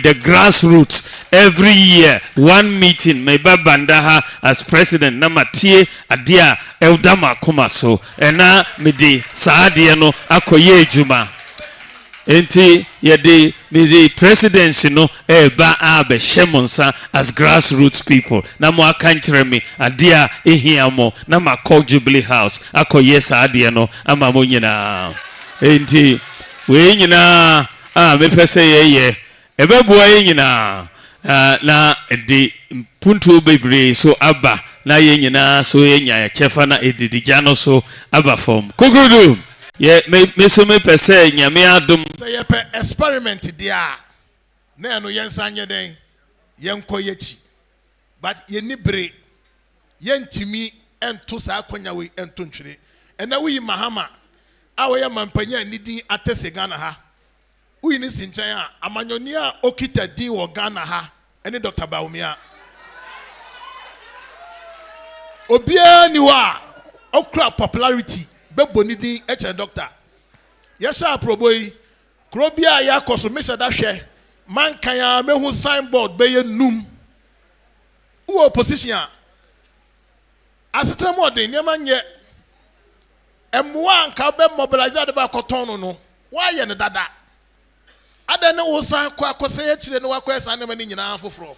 the grassroots every year one meeting me babandaha as president na matie adia eldama komaso ena mede saade no akoye ejuma enti yede mede presidency no eba abe shemonsa as grassroots people na mo akankyere me adia ehiamo na makọ Jubilee House akoye saade no ama mo nyina enti we nyina me pese ye ebebua ye nyina na de puntu bebre so aba na ye nyina so ye nya chefa na edidija no so aba form kokodu ye me so me pese nyame adom say ye pe experiment dia na no yensa nye den yenko yechi but ye ni bre yentimi ento sa akonya we ento ntwere ena wi mahama awoye mampanya nidi atese Ghana ha uyi ni sinchan a amanyoni a okita din wo Ghana ha ene Dr. Baumia obia ni wa okra popularity beboni din eche doctor yesha aproboyi krobia ya koso mesha da hwe man kan ya mehu signboard be ye num u opposition asetra mo den nyama nye emwa anka be mobilize de ba koton no wa ye ne dada adane wo san kwa akosan ya kire ne wa kwa san ne mani nyina foforo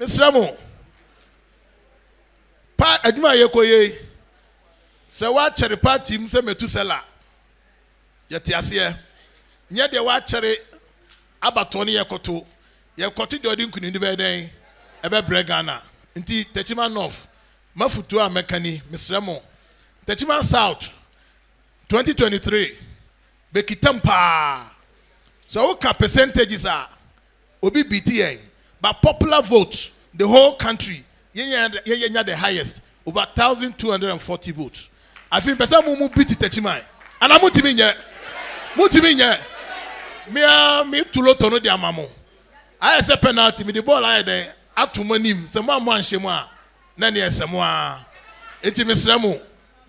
mesramo pa adwuma ye koye se wa chere party mse metusela yete ase nye de wa chere abato ne yekoto de odi nkuni ndi be den ebe Ghana nti Techima North mafutu a mekani mesramo Techima South 2023 be kitampa so what percentages are obi BTN but popular votes the whole country yenya the highest over 1,240 votes. I think person mu beat Techima and amutimi nye me tuloto no di amamo I say penalty me the ball I dey atumanim se mo anhye a na ne esemo a enti mesramo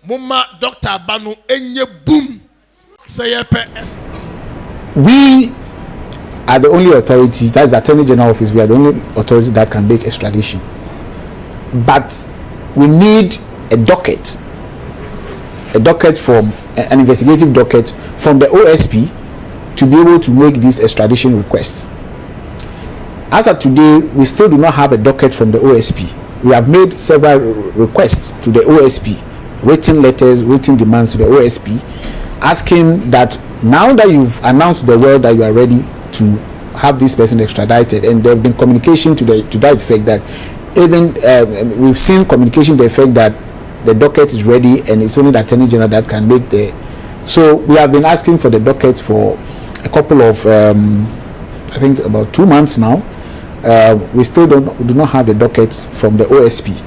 mumma Dr. Banu enye boom say we are the only authority, that's the Attorney General Office, we are the only authority that can make extradition. But we need a docket from, an investigative docket from the OSP to be able to make this extradition request. As of today, we still do not have a docket from the OSP. We have made several requests to the OSP, written letters, written demands to the OSP, asking that now that you've announced to the world that you are ready to have this person extradited, and there have been communication to that effect that even we've seen communication to the effect that the docket is ready and it's only the Attorney General that can make the. So we have been asking for the docket for a couple of I think about 2 months now. We still do not have the dockets from the OSP,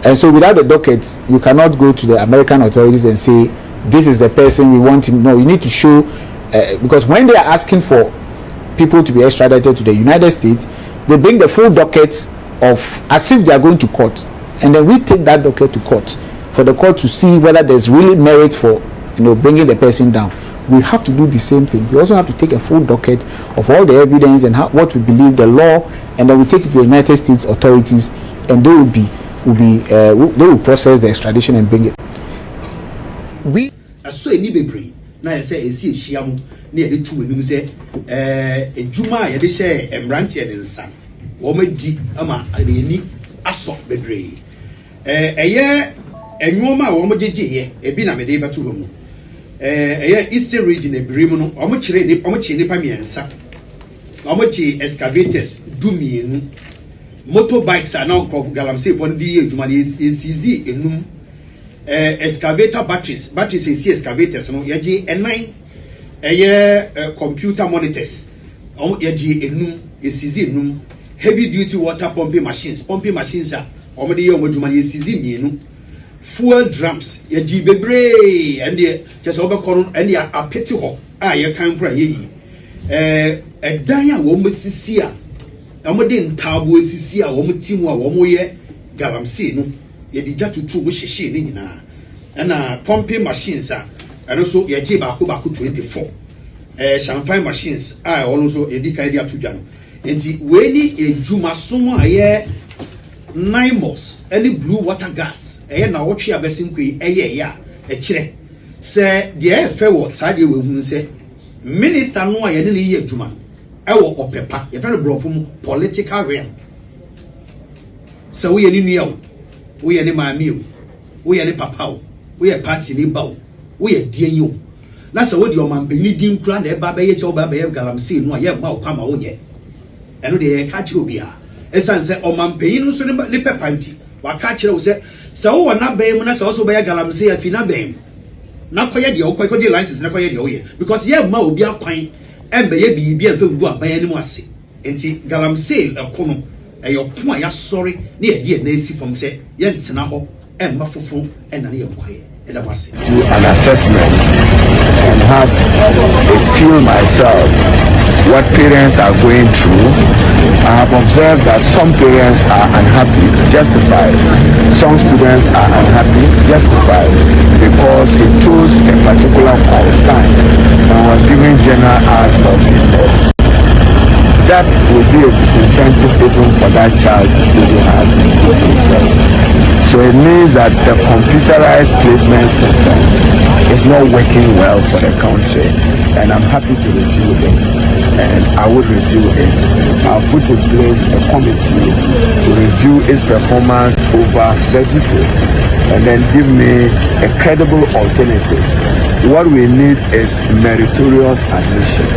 and so without the dockets you cannot go to the American authorities and say this is the person we want him. No, you need to show because when they are asking for people to be extradited to the United States, they bring the full dockets of as if they are going to court, and then we take that docket to court for the court to see whether there's really merit for bringing the person down. We have to do the same thing. We also have to take a full docket of all the evidence and what we believe the law, and then we take it to the United States authorities, and they will process the extradition and bring it. We aso eni bebre na yese esi ehyiam na ye de tu enum se ejuma ye de hye emrantie ne nsa wo madi ama eni aso bebre eye enwoma wo mo jeje ebi na me de beto ho mu eye eastern region ebirim no o mo kire ni o mo chi nipa miensa o mo chi excavators dumienu motorbikes are now of galamsey for the ejuma na esizi enum excavator batteries is excavators no yaji enai computer monitors yaji enum esizi enum heavy duty water pumping machines are omo de ye omo dwuma esizi mienu fuel drums yaji bebre and the just obekoro and the apeti ho a ye kan pra ye yi edan a wo mesisi a omo de ntabo esisi a wo timu a wo ye galamsey no yedija tutu wo hyehye ni nyina na pumping machines and so yaji ba ko 24 champagne machines all so yedika dia to dwa no Enti we ni ejuma so a ye Nimos any blue water gas na wotwe abesimkwe ya kire se de fe wo sa de we hu se minister no a ye ne ye adwuma wo opepa ye fe brofo mu political realm se wo ye ni nua wo ye ni maami o wo ye ni papa o wo ye party ni ba o wo ye die o na se wo de omanpani din kura na e ba be ye che wo ba be ye galamsey no a ye ma wo kwama wo nye eno de ye ka kire obia esan se omanpani no so ne pepa nti wa ka kire wo se wo na be mu na se wo so be ye galamsey afi na be na koye de wo koye de license na koye de wo ye because ye ma obi akwan embe ye bibi en fe gu aban ni mu ase enti galamsey ekono eyo ko ya sorry na ye de na esi fom se ye ntena ho emma fofo na ne ye kwaye e da wase do an assessment and have a feel myself what parents are going through. I have observed that some parents are unhappy, justified. Some students are unhappy, justified, because he chose a particular course science and was given general arts or business. That will be a disincentive even for that child to really have good interest. So it means that the computerized placement system is not working well for the country, and I'm happy to review it, and I would review it. I'll put in place a committee to review its performance over the decade and then give me a credible alternative. What we need is meritorious admission.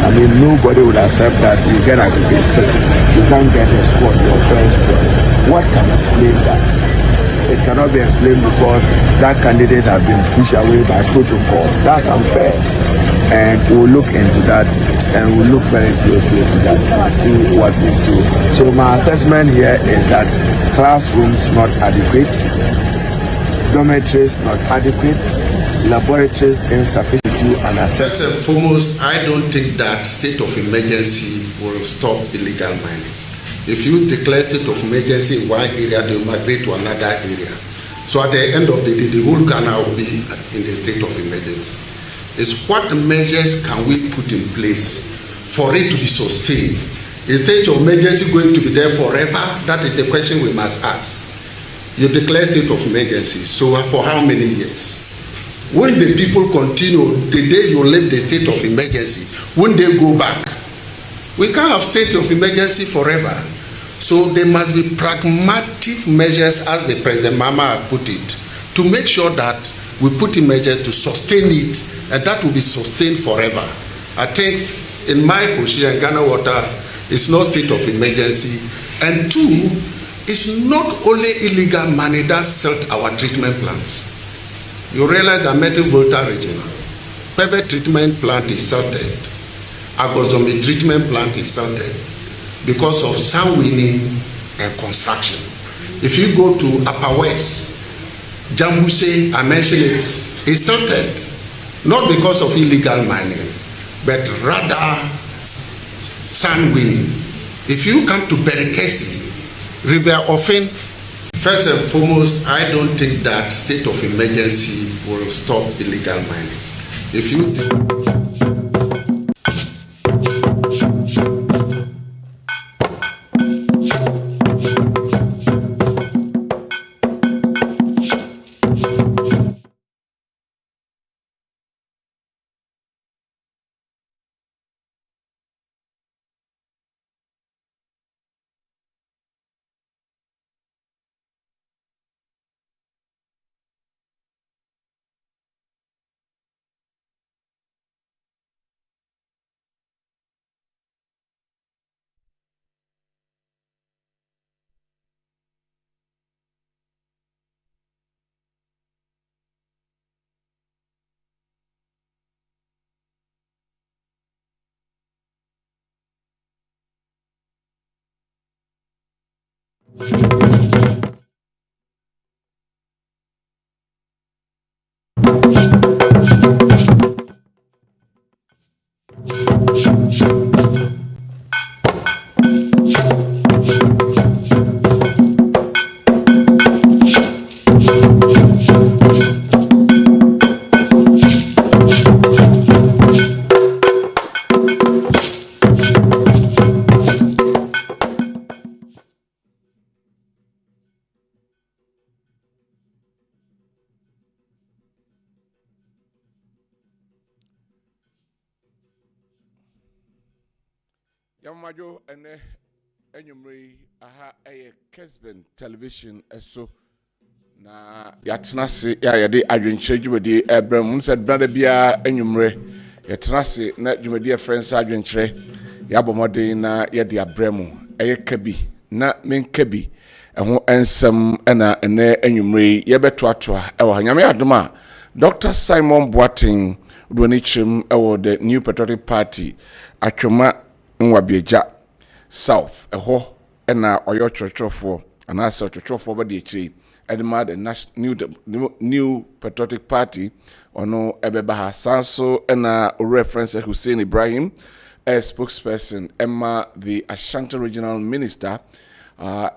I mean, nobody would accept that you get aggregate 6, you can't get a score your first choice. What can explain that? It cannot be explained because that candidate has been pushed away by protocol. That's unfair. And we'll look into that, and we'll look very closely into that and see what we do. So my assessment here is that classrooms not adequate, dormitories not adequate, laboratories insufficient. And first and foremost, I don't think that state of emergency will stop illegal mining. If you declare state of emergency in one area, they will migrate to another area. So at the end of the day, the whole Ghana will be in the state of emergency. It's what measures can we put in place for it to be sustained? Is state of emergency going to be there forever? That is the question we must ask. You declare state of emergency, so for how many years? When the people continue, the day you leave the state of emergency, when they go back, we can't have state of emergency forever. So there must be pragmatic measures, as the President Mama put it, to make sure that we put in measures to sustain it, and that will be sustained forever. I think in my position, Ghana Water is not state of emergency, and two, it's not only illegal money that sold our treatment plants. You realize that Metal Volta Regional, private treatment plant is salted, Agozombi treatment plant is salted because of sound winning and construction. If you go to Upper West, Jambuse, I mentioned it, is salted, not because of illegal mining, but rather sand winning. If you come to Berikesi, River Often, first and foremost, I don't think that state of emergency will stop illegal mining. If you Yamajo ene enyumri aha eye Kessben television eso na yatnase ya yede adwenkyere dwumadi ebrem said brother bia enyumre yatnase na dwumadi friends adwenkyere yabomode na yede abremu eye kabi na menkabi eho ensem na ene enyumre yebetoatoa ewo hanyame adoma Dr. Simon Boating Udwanichim ewo the New Patriotic Party atwoma Nwabieja South eho na oyo chochofo anasa chochofo bade echi edema the new Patriotic Party ono ebeba ha sanso na reference Hussein Ibrahim a spokesperson Emma the Ashanti Regional Minister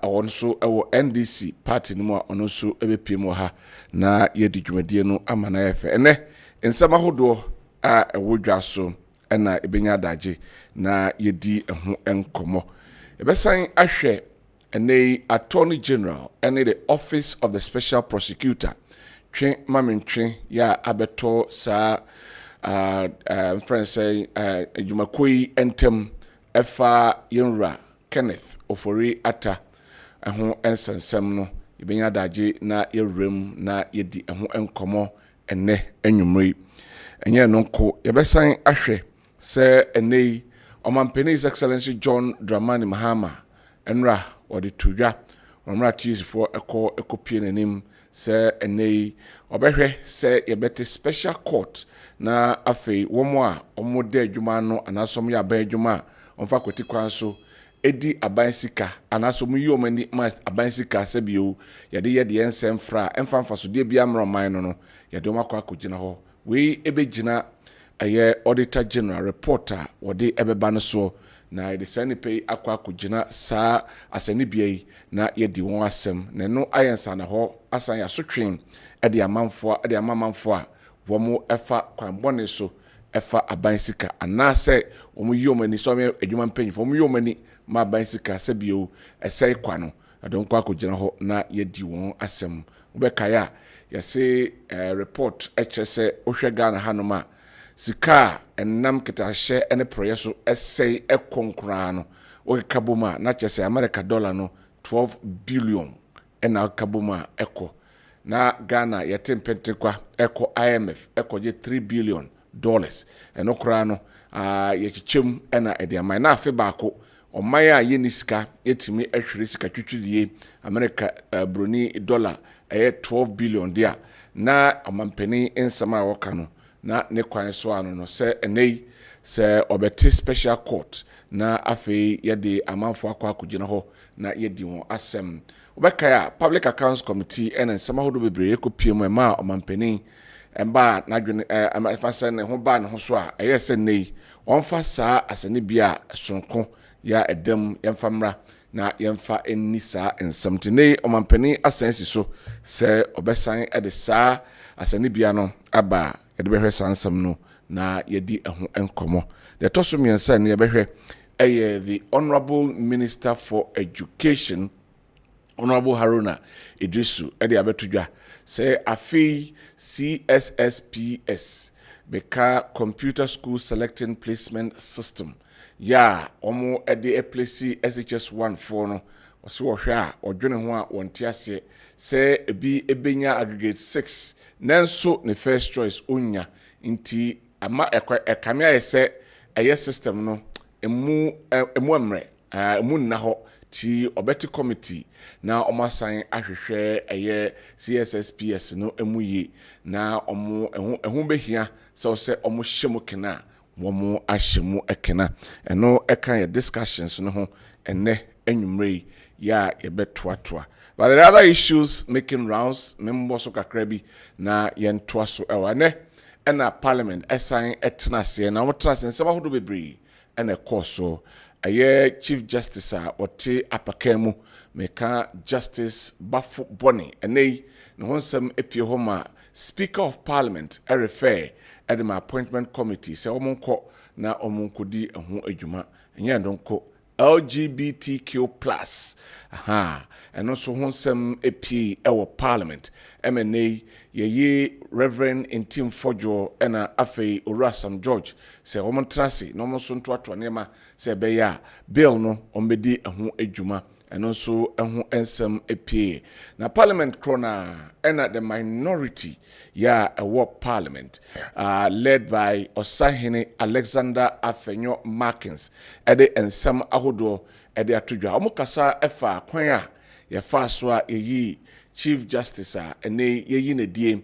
also ewo NDC party no a ono so ebepiem ha na yedi dwumadie no amana efe ene nsama hodo a ewodwa so na ebenya daje na yedi eho enkomo ebesan ahwe ene Attorney General ene the Office of the Special Prosecutor twen mamentwe ya abeto sa friend say ejumakoi entem efa yenra Kenneth Ofori ata eho ensensem no ebenya daje na yerem na yedi eho enkomo ene enwumri enye no nko yebesan ahwe se ene Omampeni His Excellency John Dramani Mahama enra odi tudwa omra tisi for ekopie nanim se ene obehwe se yebete special court na afei womo a omode adwuma no anasom ya ba adwuma onfa kwoti kwan so edi abansika anasom yi omani abansika sebio yede ensem fra emfa so de bia mroman no yede omakwa akogina ho we ebegina aye Auditor General reporter wode ebeba no so na de sane pay akwa akogina sa asani biai na yedi won asem na no ayensa na ho asan ya sotwen ede amamfo a womo efa kwanbone so efa abansika anase omo yomani so me adwuma mpanyifo omo yomani ma abansika sebio esai kwano adonkwa akogina ho na yedi won asem ubekaya yase report echese ohwega na hanoma sika enam kitashe ene proyeso essay ekonkra no o kabuma na chese America dollar no 12 billion ena kabuma eko na Ghana yetempentekwa eko IMF eko je 3 billion dollars eno kra no yechichem ena ediama na afi baako omaya yenisika etimi ehwere sika twitwidie America broni dollar 12 billion dia na omampeni ensama woka no na ne kwan so ano no se enei se obeti special court na afei yede amanfo akwa akogina ho na yedi won asem obekaya Public Accounts Committee enen sama hodo bebre ekopiem ma omampeni emba na dwene amafasa ne ho ba ne ho so a eyese nei onfa saa asene bia sonko ya edem yemfamra na yemfa enisa ensamtene omampeni asensi so se obesan ede saa asene bia no aba ede behwe sansam no na yedi eho enkomo de toso miensa ne behwe the Honorable Minister for Education Honorable Haruna Idrisu ede abetudwa say afi CSSPS beka Computer School Selecting Placement System ya omo ede a place SHS1 for no oso wo hwe a odwene ho a wonte ase say ebi ebenya aggregate 6 nanso ne first choice onya nti ama ekame ayese eye system no emu emre emu na ho ti obeti committee na omasan ahwehwe eye CSSPS no emuyi na omo ehun behia se omo hyemu kena womo ahyemu ekena eno ekan ye discussions no ho enne enwumrei ya yebetoatoa. But there are other issues making rounds membo so kakrabi na yentoa so ewane ena parliament esan etnase na wotrase nsema hodo bebre ena koso aye Chief Justice a ote apakamu meka Justice Bafo Boni enei no honsam epie homa Speaker of Parliament refer edema appointment committee se omonko na omonkodi eho adwuma enye ndonko LGBTQ+. And also honsem EP our parliament. MNA ye Reverend Intim Fojo ena afe Urasam George se omontrase no monso nto ato nema se beya bill no ombedi eho adwuma eno so eho ensem EP na parliament krona ena the minority ya a parliament led by Osahene Alexander Afenyo Markins ede ensem ahodo ede atodwa omukasa efa kwan a ye fa so a eyi Chief Justice ene yeyi ne die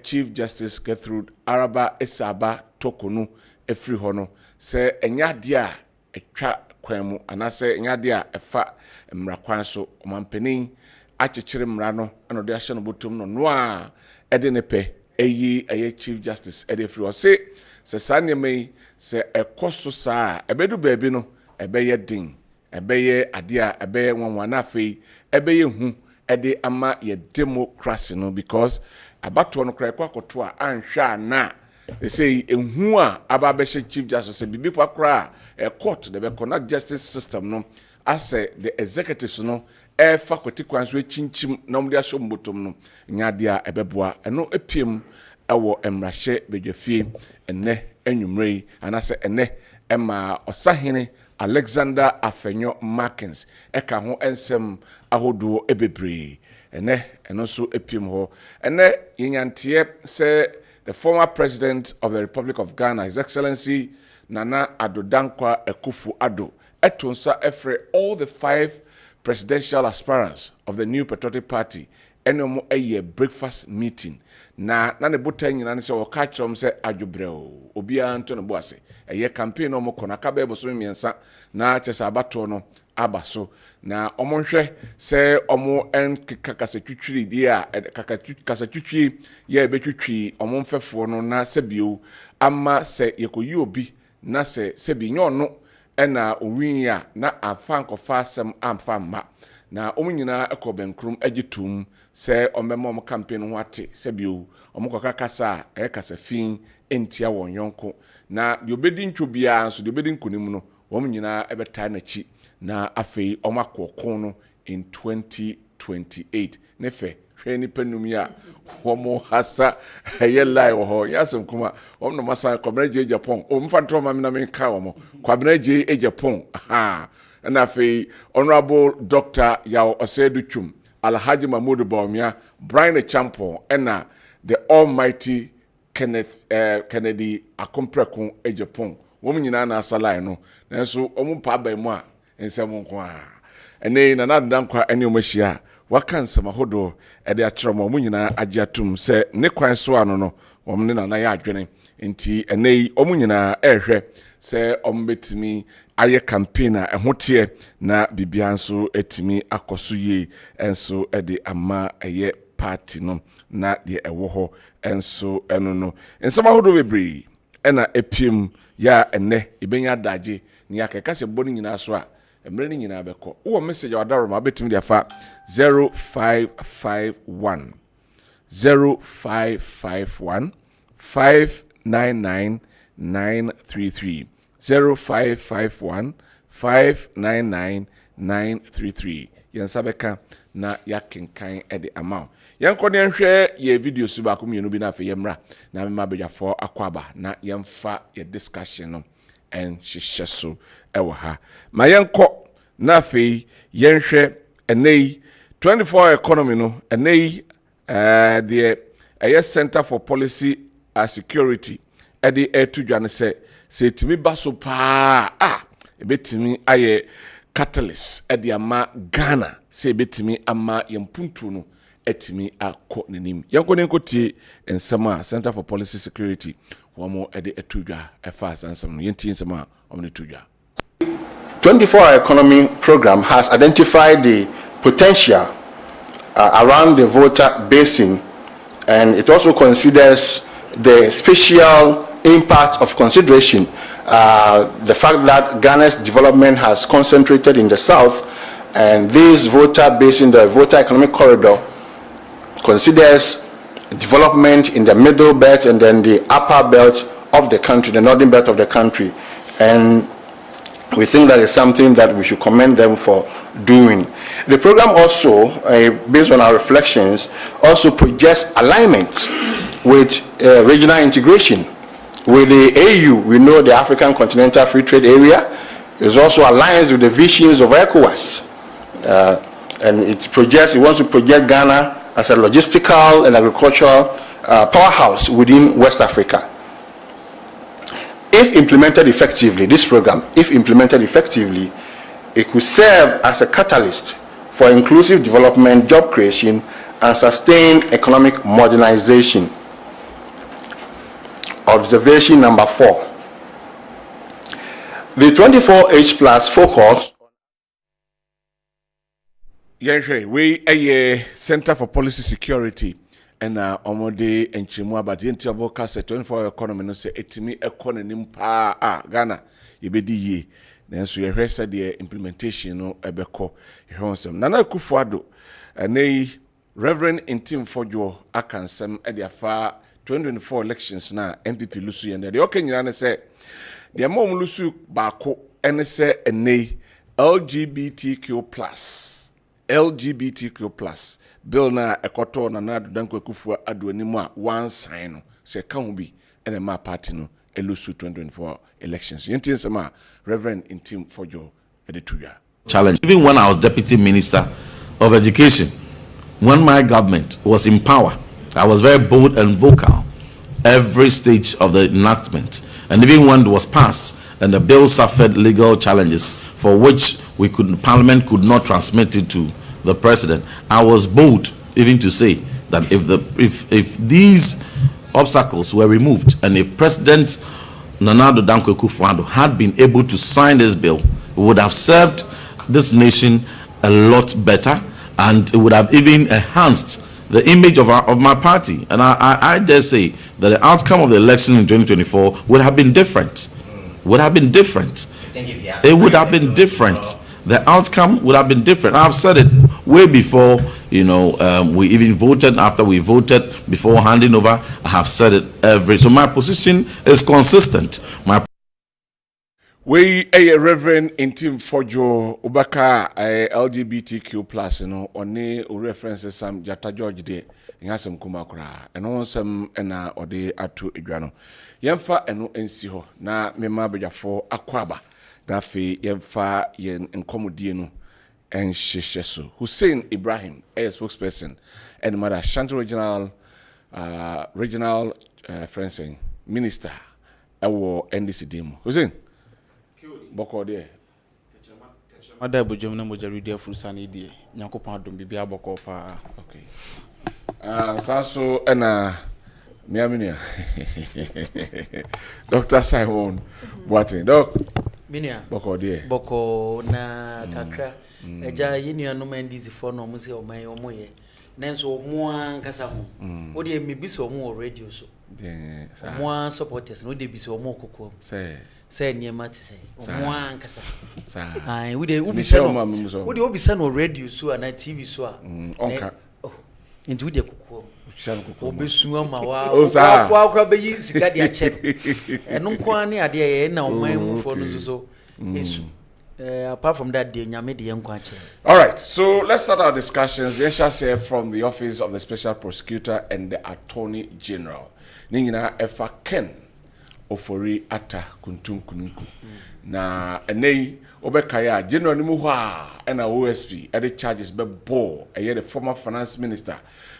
Chief Justice Gertrude Araba Esaba Tokonu efri hono se enyade a etwa kwan mu anase enyade a efa mmra kwan so omampanin akyekyere mmra no eno de ahye no botom no no a ede ne pe eyi Chief Justice ede efri ho se saneme se ekoso saa ebedu baabi no ebeye din ebeye ade a ebeye nwanwana afei ebeye hu ede ama ye democracy no because abato no kra kwakoto a anhwa na they say ehu a ababehye Chief Justice say bibi kwakra a court the be justice system no as the executives no faculty kwanso chinchim na omde ahyo mbotom no nyade a ebeboa eno epiem ewo emrahye bedwafie enne enwumrei anase enne ema Osahene Alexander Afenyo Markins eka ho ensem ahodo ebebre eno so epim ho ene yenyantie say the former president of the Republic of Ghana, His Excellency Nana Adwenkyere Akufo-Addo etonsa efre all the 5 presidential aspirants of the New Patriotic Party enomo eye breakfast meeting na ne botan nyina ne se o ka kyerem se adwobreo obia nto ne bo ase eye campaign no mo kona ka be bo so miensa na kyesa abato no abaso na omonhwe se omo en kakasatwitwiri dia kakasatwitwi ye betwitwi omo mfefo no na sebio ama se yekoyi obi na se bi nyono ena owin a na afankofa asem amfamma na omunyina ekobenkrum agitum se ombema om campaign ho ate sebio omokoka kasa kasafin entia won yonko na de obedi ntwobia nso de obedi nkunim no omunyina ebeta na chi na afei omakokon no in 2028 nefe hwe ni panum ya homo hasa yelai ho yasem kuma omno masa kwabnaje Japan o mfanto ma na me ka wo kwabnaje Japan na afei honorable Dr. Yao Osedutwum Alhaji Mahmoud Bawumia Brian Champo ena the almighty Kennedy Akompreko Japan wom nyina na asalai no nanso omu pa ba mu a ensem nko a ene na Adwenkyere ene omahia waka nsema hodo ede akyerem omu nyina agiatum se ne kwan so ano no wom ne na ya adwene nti ene omu nyina ehwe se ombetimi aye campaign a ehote na bibianso etimi akoso ye enso ede ama eye party no na de ewo ho enso eno no nsema hodo bebre ena epiem ya enne ibenya daje ni akeka se boni nyina so a emre ni nyina beko wo message wadaro ma betimi dia fa 0551 599 933 0551 599 933 yensabeka na yakenkan ede amount yankone nhwe ye video su ba ko mienu bi na afa yemra na mema bedwafo akwaba na yemfa ye discussion no en hyehyɛ ewo ha ma yenko na afa yenhwe enei 24 economy no enei the Center for Policy and Security ede etudwane se timi baso pa ebetimi aye catalyst ede ama Ghana se ebetimi ama yempuntu no etimi akọ nenim yanko nenkoti ensema Center for Policy Security womo ede etudwa efa sansam no yenti ensema omne tudwa 24 economy program has identified the potential around the Volta basin, and it also considers the special impact of consideration, the fact that Ghana's development has concentrated in the south, and this Volta basin, the Volta economic corridor, considers development in the middle belt and then the upper belt of the country, the northern belt of the country. And We think that is something that we should commend them for doing. The program also, based on our reflections, also projects alignment with regional integration. With the AU, we know the African Continental Free Trade Area is also aligns with the visions of ECOWAS. And it wants to project Ghana as a logistical and agricultural powerhouse within West Africa. If implemented effectively, this program, if implemented effectively, it could serve as a catalyst for inclusive development, job creation, and sustained economic modernization. Observation number 4. The 24H plus focus. We a Center for Policy Security and omode enchimu abadi enti oboka se 24 economy no se etimi economy pa Ghana yebedi ye nanso ye hwese de implementation no ebeko ehonsem Nana Akufo-Addo nei Reverend Intim Fojo akansem e de afa 2024 elections na MPP lusu ye de okenyina ne se de mom lusu baako ene se nei LGBTQ+ bill na ekoto na Adwenkyere Akufo-Addo animu a one sign no se ka ho bi ene ma party no elusu 2024 elections. Yentin sama Reverend Intim Fojo edituya. Challenge. Even when I was Deputy Minister of Education, when my government was in power, I was very bold and vocal every stage of the enactment. And even when it was passed and the bill suffered legal challenges for which Parliament could not transmit it to the President, I was bold even to say that if these obstacles were removed and if President Adwenkyere Akufo-Addo had been able to sign this bill, it would have served this nation a lot better, and it would have even enhanced the image of my party. And I dare say that the outcome of the election in 2024 would have been different. It would have been different. The outcome would have been different. I've said it way before, we even voted. After we voted, before handing over, I have said it so my position is consistent. We a Reverend Intim Fojo Ubaka LGBTQ+ oni references some Jata George de nyasem kumakura eno nsem na ode atu edwano yemfa eno ensi ho na mema bejafo akwaba na fe yemfa yen nkomodie no enhyehyɛ so. Hussein Ibrahim a spokesperson and mother Shanti regional fencing minister ewo NDC demo. Hussein boko de Mada bojom na moja redia furusani die nyankopon adom bibia boko pa. Okay. Saso ena miaminia Dr. Simon Boateng doc minia boko de boko na kakra eja yenu no mandisi for no mo se o man o moye nanso mo ankasa ho o de mebisa o mo radio so mo supporters no de bisa o mo kokko say niema te say mo ankasa ai we de ubisa no radio so ana TV so a onka nti we de kokko obesu ama wa kwa be yi sika de ache eno nko ani ade ye na o man mu for no so esu apart from that day nyame de enko ache. All right, so let's start our discussions. Yes, shall say from the office of the special prosecutor and the attorney general ningina efa ken ofori ata kuntum kununku na enei obekaya general nimu ho a na OSP e charges be ball the former finance minister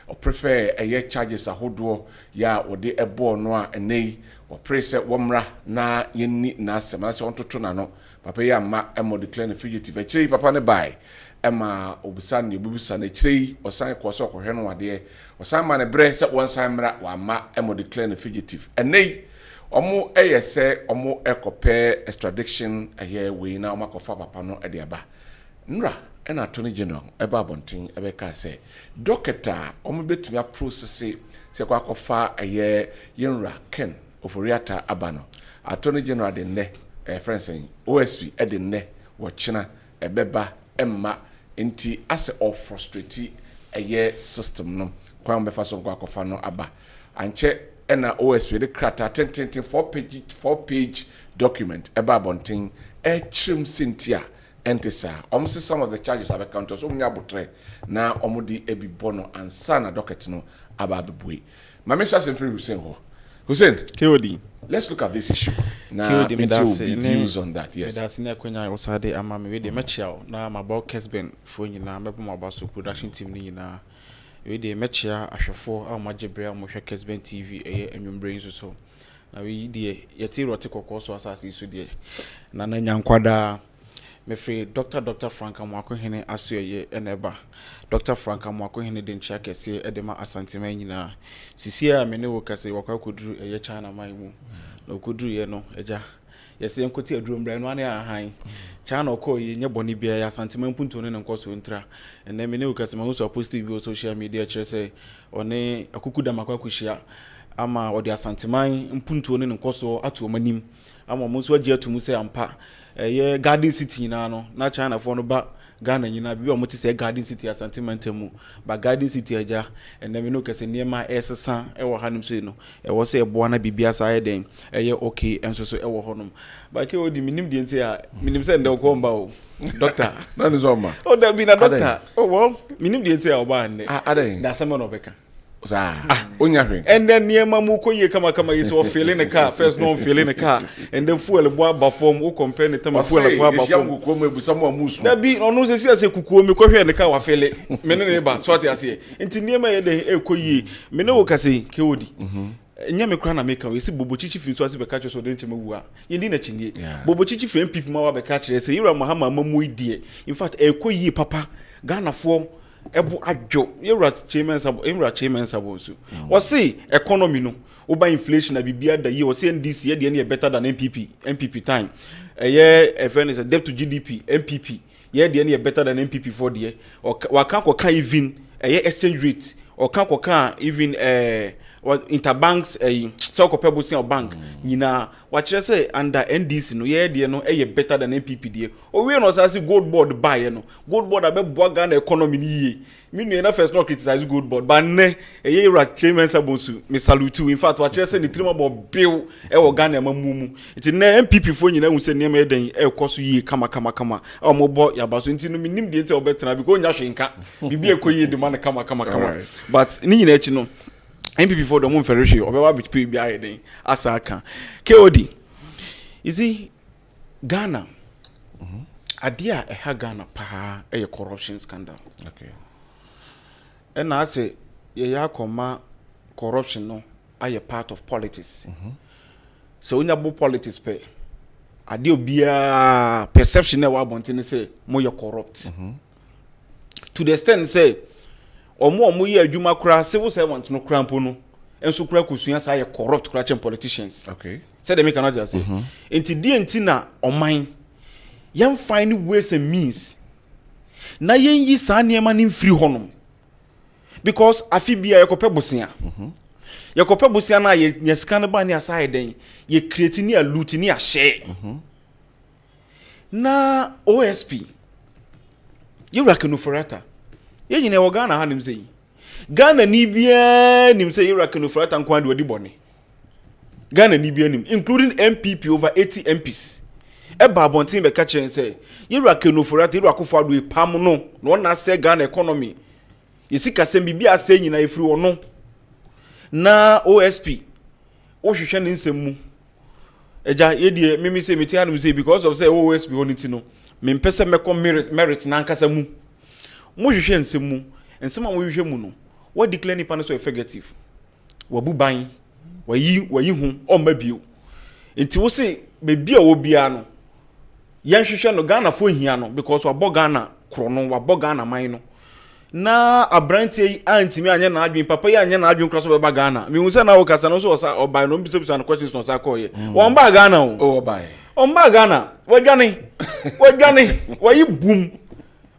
or prefer charges ahodo ya ode ebo no a enei or prese womra na yenni na asema se ontoto na no papa ya ma emo declare fugitive chiri papa ne bai ema obusan ne bubusan ne chiri osan kwaso kohwe no wade osan ma ne bre se wonsan mra wa ma emo declare fugitive enei omo se omo ekope extradition we na omo kofa papa no e de aba nra na attorney general eba bontin ebe ka se doctor omo betumi process se kwa kofa yenra ken oforiata aba no attorney general de ne friends OSP e de ne wo china ebeba emma nti as of frustrate system no kwa mbefa so kwa kofa no aba anche ena OSP de krata 4 page document eba bontin trim Cynthia entisa almost some of the charges have counted so nya botre na omudi ebi bono and sana docket no ababwe mama Shasen free Hussein KOD. Let's look at this issue now. Views on that. Yes. That's in Kwenya Osade amame we dey mechia na mabɔ Kessben fo nyina mebo mabaso production team ni nyina we dey mechia ahwefo a magyebre a mo hwɛ Kessben TV enwumbre nso so na we dey yeti rote kokɔ so asase so dey na nyankwada me free Dr. Frank Amwakohene aso ye eneba Dr. Frank Amwakohene de nchia kese edema asantema nyina sisia me ne wo kase wakwa koduru eye China man mu na koduru ye no eja yesi enkoti aduro mbra no ane ahan China okọ ye nye boni bia ya asantema mpunto ne nkoso ntra ene me ne wo kase ma so positive bi social media chere say one akukuda makwa kuhia ama odi asantema mpunto ne nkoso ato manim ama mo so agi atumu say ampa ye garden city na China for no ba Ghana nyina bi o moti say garden city asantiment mu ba garden city aja ene me no kese niema esesa e wo hanim so no e wo say eboa na bibia sa ye den ye okay enso so e wo honom ba ke odi minim de nti a minim say nde ko mba o doctor na no so ma o da bi na doctor o wo minim de nti a oba nne da sama no beka onya hwen and then niema mu koye kama is o feeling the car first no feeling the car and then fuel bo aba form o compare ne time fuel to aba form kukuo mu ebusamu amusu na bi ono se sia se kukuo me ko hwe ne car wa fele me ne ba so ate ase enti niema ye de ekoyi me ne wo kase KOD nya me kra na me kan we si bobochichi fi so ase be ka cho so de ntema wu a ye ndi na chinie bobochichi fi MPP ma wa be ka kire se yira Mahama mamu idie in fact ekoyi papa Ghana for ebu adwo yewra chairman sabo so o say economy no oba inflation na bibia da ye o say NDC ye de na better than MPP time a friend is a debt to GDP MPP ye de na better than MPP for the wa kan ko kan even exchange rate or kan ko kan even interbanks so ko pebble sin bank nyina wa kire say under NDC no ye de no better than MPP de o we no say gold board buy no gold board abeboa Ghana economy ni ye me no na first not criticize gold board but ne ra chairman sabonsu me salute you in fact wa kire say ni trima bo bill wo Ghana mamumu it na MPP fo nyina hu say ne e den koso yi kama o mo bo yabaso nti no minim de nti obetena because nya hwenka bibi ekoyi de man kama but ni nyina echi no MPP for the moon ferry obewa bitpi bi ayeden asaka KOD is it Ghana adia ha Ghana pa corruption scandal okay and I say ya koma corruption no are part of politics so when you bo politics pe ade obia perception na wa bontin say mo you corrupt to the extent say omo ye adwuma kura civil servant no krampo no enso kura kusua sa ye corrupt kura chen politicians okay said them cannot just say enti die enti na oman yam find ways and means na yen yi sa niema ni mfiri honom because afibia yekope bosia yekope bosia na ye scan ba ni aside den ye create ni a loot ni a share na OSP you reckon forata ye nyine wo Ghana hanim sei Ghana ni bia nim sei Iraq frata nkwan de wadi bone Ghana ni bia nim including MPP over 80 MPs e ba bontin be ka chen sei Iraq frata Iraq fo ado pam no na se Ghana economy yesika sem bibia ase nyina efiri wono na OSP wo hwehwe ne nsem eja ye die mimi sei meti hanim sei because of say OSP honiti no me mpese meko merit na nkasa mu mo hwehwe nsem mu nsem a mo hwehwe mu no what declare nipa no so effective wabu ban wayi hu o mabio enti wo se bebia wo bia no yan hwehwe no Ghana fo hia no because wabo Ghana kro no wabo Ghana man no na abrantie antimi anya na adwen papa ya anya na adwen kro so beba Ghana me hu se na wo kasa no so osa oban no bisa no questions no sa call ye won ba Ghana o oban on ba Ghana wadwane wayi boom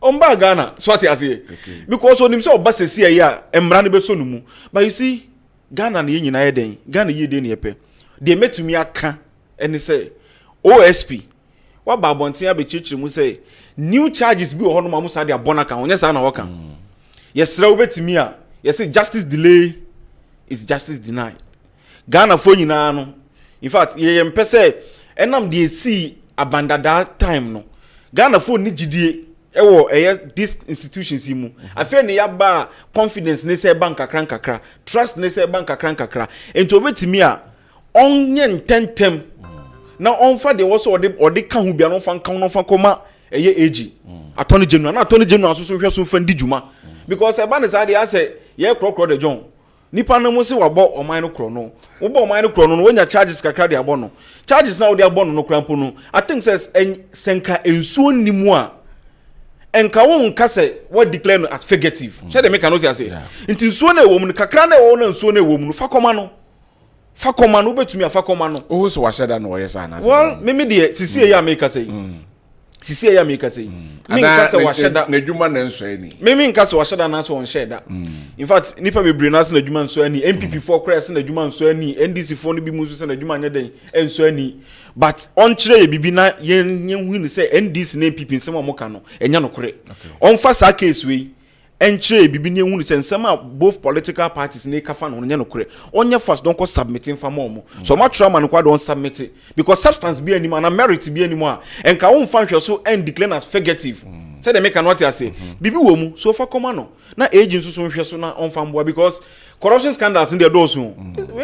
Omba Ghana swati ase because onim say oba sesi ya emra ne beso no mu but you see Ghana na nyina ye den Ghana ye den ye pe de metumi aka ene say OSP wa ba bontia be chichiri mu say new charges bi ho no ma mu sa de abona kan onya sa na wo kan yesra wo betimi a yes justice delay is justice denied Ghana fo nyina no in fact ye mpese enam de see abanda that time no Ghana phone ni gidie ewo this institutions mu afei ne yaba confidence ne say bank kakra trust ne say bank kakra ento betimi a onye ntentem na onfa de wo so ode ka hu bia no fa kan no fa koma age attorney general na attorney general so hwe so fa ndi juma because eba ne say dey say ye krokro de John nipa no mo se wabo oman no kro no wo bo oman no kro no wonya charges kakra de abo no charges na wo de abo no krampo no I think says senka ensuo nimu a enka won kase what declare no as fugitive say they make a note say nti nsuo na ewo mu kakra na ewo na nsuo na ewo mu fa koma no betumi afa koma no o so wa sheda no ye sa na well me de sisi e ya make say sisi ya make say me nka se wa sheda na dwuma na nso ani me nka se wa sheda na so on sheda in fact nipa bebre na se na dwuma nso ani MPP4 kra se na dwuma nso ani NDC4 no bi mu se na dwuma nya den enso ani but on kire ye bibi na yen hu ni se NDC na MPP nsem amoka no enya no kore on fa sa case we enchire bibi ne hu ni se nsem a both political parties na kafa no nya no kore onye first don ko submitting fa mo so ma trauma no kwa don submit because substance be animo na merit be animo a enka won fa hwe so and declare as fugitive say they make what I say bibi wo mu so fa koma no na agents so hwe so na on fa mboa because corruption scandals in the doors we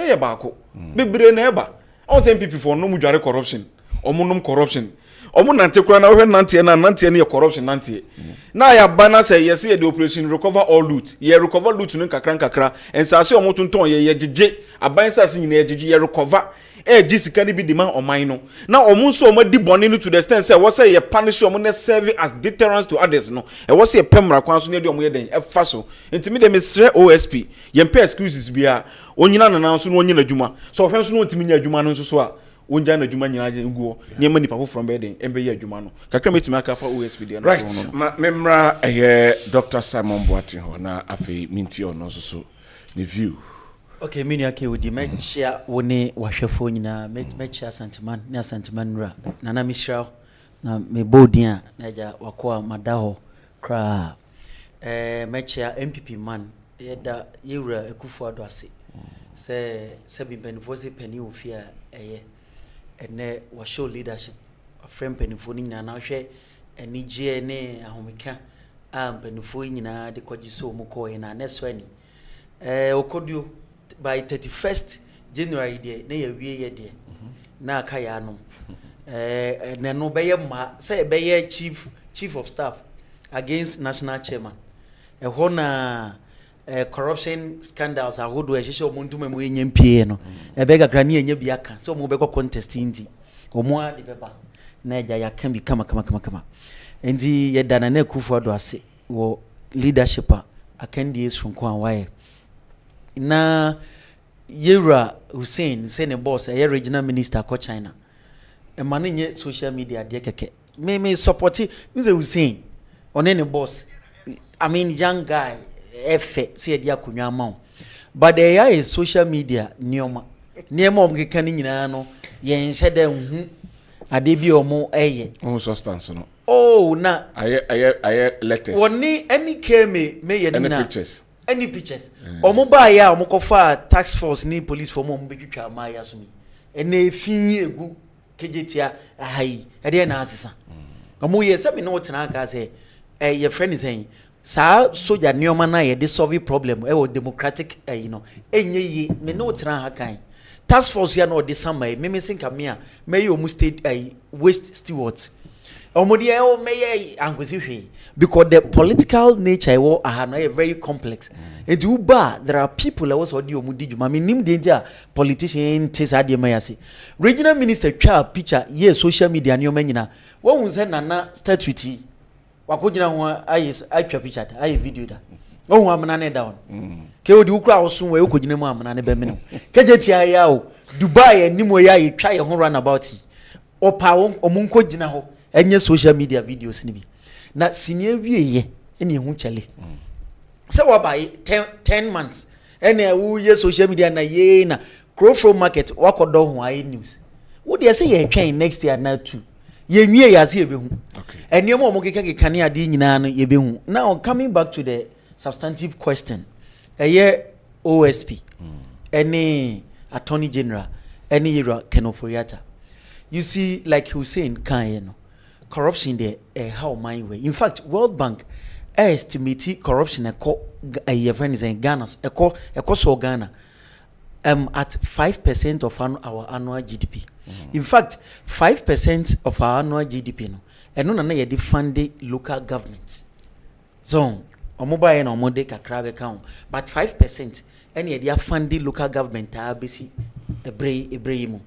ye baako bebre na eba on say people for no mu dware corruption omunum corruption omu nante kura na we nante na corruption nante na ya bana say yes the operation recover all loot ye recover loot no kakra and say omu tonton ye gege aban say nyina ye gege ye recover ji sika ni bi demand oman no na omu so omu di boni no to the extent say what say ye punish omu na serve as deterrence to others no e what say ye pemra kwan so na di omu ye den e fa so ntimi de mesre OSP ye mpa excuses bia onyina nana so no onyina adwuma so hwen so no ntimi nya adwuma no so a wonja na adwuma nyina nguo niema nipa fo from beden embe ye adwuma no kakra metimi aka fa OSP de no right memra Dr. Simon Boatin ho na afi minti ono so the view. Okay, mini ake wodi mechia woni wahwefo nyina mechia santiman na santiman ra na mishra na me bodia na ja wakoa madaho kra mechia MPP man yeda yewra ekufu ado ase se bimpenfo se pani ofia ene wa show leadership a friend penifo nyina na hwe enije ne ahomeka penifo nyina de kwajiso mu ko na neso ani okodio by 31st January de na ya wie ye de na aka ya no na no be ye ma say be ye chief of staff against national chairman ho na corruption scandals ahodo ehihye omuntu memu enye mpie no be gakra na enye biaka so mo be ko contest ndi omo ade beba na eja ya kan bi kama ndi ye dana na kufu ado ase wo leadership akandi esunko anwaye na Yera Hussein say ne boss a regional minister ko China e man nye social media de keke me support me Hussein on ne boss I mean young guy efe say dia kunwa ma but there is social media nioma omkeka ni nyina no ye nhye da hu ade bi omo substance no na aye letters woni any came me ye nyina any pictures omo ba ya omo kofa tax force ni police for mo betwitwa ma ya so mi ene fi egu kejetia ahai ede na asesa omo ye se me no tena aka say your friend is saying sa soja nioma na ye de solve problem e wo democratic enye yi me no tena ha kan task force ya no de sama me think am here me omo state waste stewards omo de me ye ankosi hwe because the political nature is very complex. And there are people that was audio mudijuma. I mean, nim danger politician tes adi mayasi. Regional minister cha picture ye social media ni omenyina. Wa unse nana statuity. Wakojina ho I cha picture ta, I video da. Wo ho amana ne down. Ke odi ukura osun we ukojina mu amana ne be me no. Keje ti aya o Dubai enimo ya ye twa ye ho run about. Opa omunko gina ho enye social media videos ni bi. Na senior wieye ene hu chale se wa by 10 months ene wu ye social media na ye na crowfro market wakodo ho ai news wo de say ye twen next year na 2 ye nwie ya se ye behu ene mo keke kane ade nyina no ye behu. Now coming back to the substantive question ye OSP ene attorney general ene Yera Kenoforiata you see, like Hussein Khan, corruption there, how my way. In fact, World Bank estimate corruption a friend is in Ghana, a cost of Ghana, at 5% of our annual GDP. In fact, 5% of our annual GDP, no, and no, no, you fund the local government. So, mobile and omode kakra account, but 5%, and you fund the local government. Abesi Ebrahim.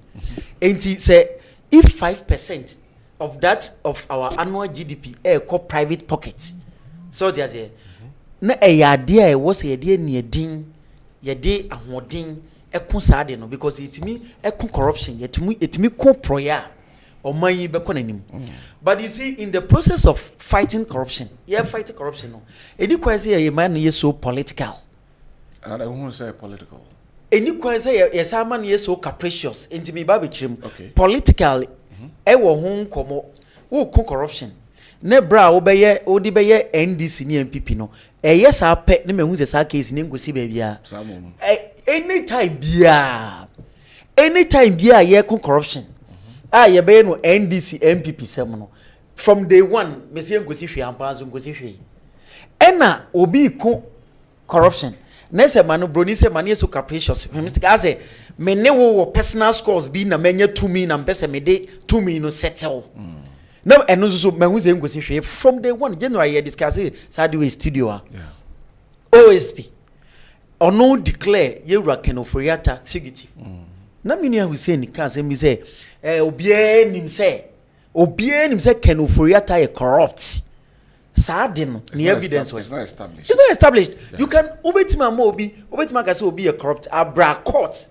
And he say, if 5% of that of our annual GDP called private pocket, so there's a na a idea was a idea near ding, ye day and what ding. No, because it me corruption, it me co proya or money becononym. But you see, in the process of fighting corruption, fighting corruption. No, it requires a man is so political. I don't want to say political. It requires a man is so capricious. Into me, baby trim. Political, ewo home como who corruption. Nebra obeye odibeye NDC ni MPP no. Yes, I pet name who's a case in English baby. Anytime bia ye corruption. Ye be no NDC MPP semono. From day one, Monsieur Gosi Hwe ampa zo Gosi Hwe. Ena obi ko corruption. Nese manu broni se mani so capricious. Mr. Gaze, me ne wo personal scores bi na menye 2 million na mpese me de 2 million no settle. No eno so me hu se Gosi Hwe from day one January ye discuss Sadwe studio. OSP. Or no declare Yewura Kenoforiata fugitive. Na minia Hussein kan say me say obie nim say Kenoforiata e corrupt. Sadin the evidence was not established. It's not established. Yeah. You can obetima ka say obi a corrupt abra court.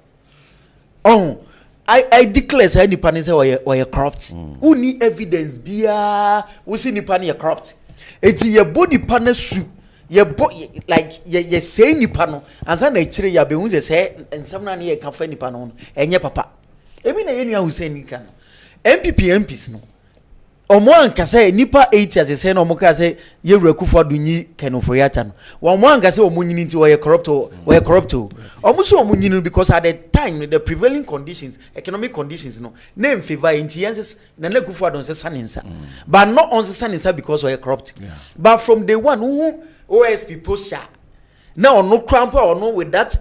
I declare say any pan say or a corrupt. Who need evidence bia we see ni pan e corrupt. Enti ye body pan su like ye say nipa no ansa na chire ya be hu say ensam na ne ye ka fa nipa no enye papa ebi na ye nua Hussein nika no MPs no omo anka say nipa 80 as say no omo ka say ye Rekufo Adunyi Kenoforiata no omo anka say omo nyini nti we corrupt omo so omo nyini because at the time the prevailing conditions economic conditions no name favor intienses na Rekufo Adon say saninsa but not on saninsa because we corrupt but from day one who OSP posture now no cramp or no with that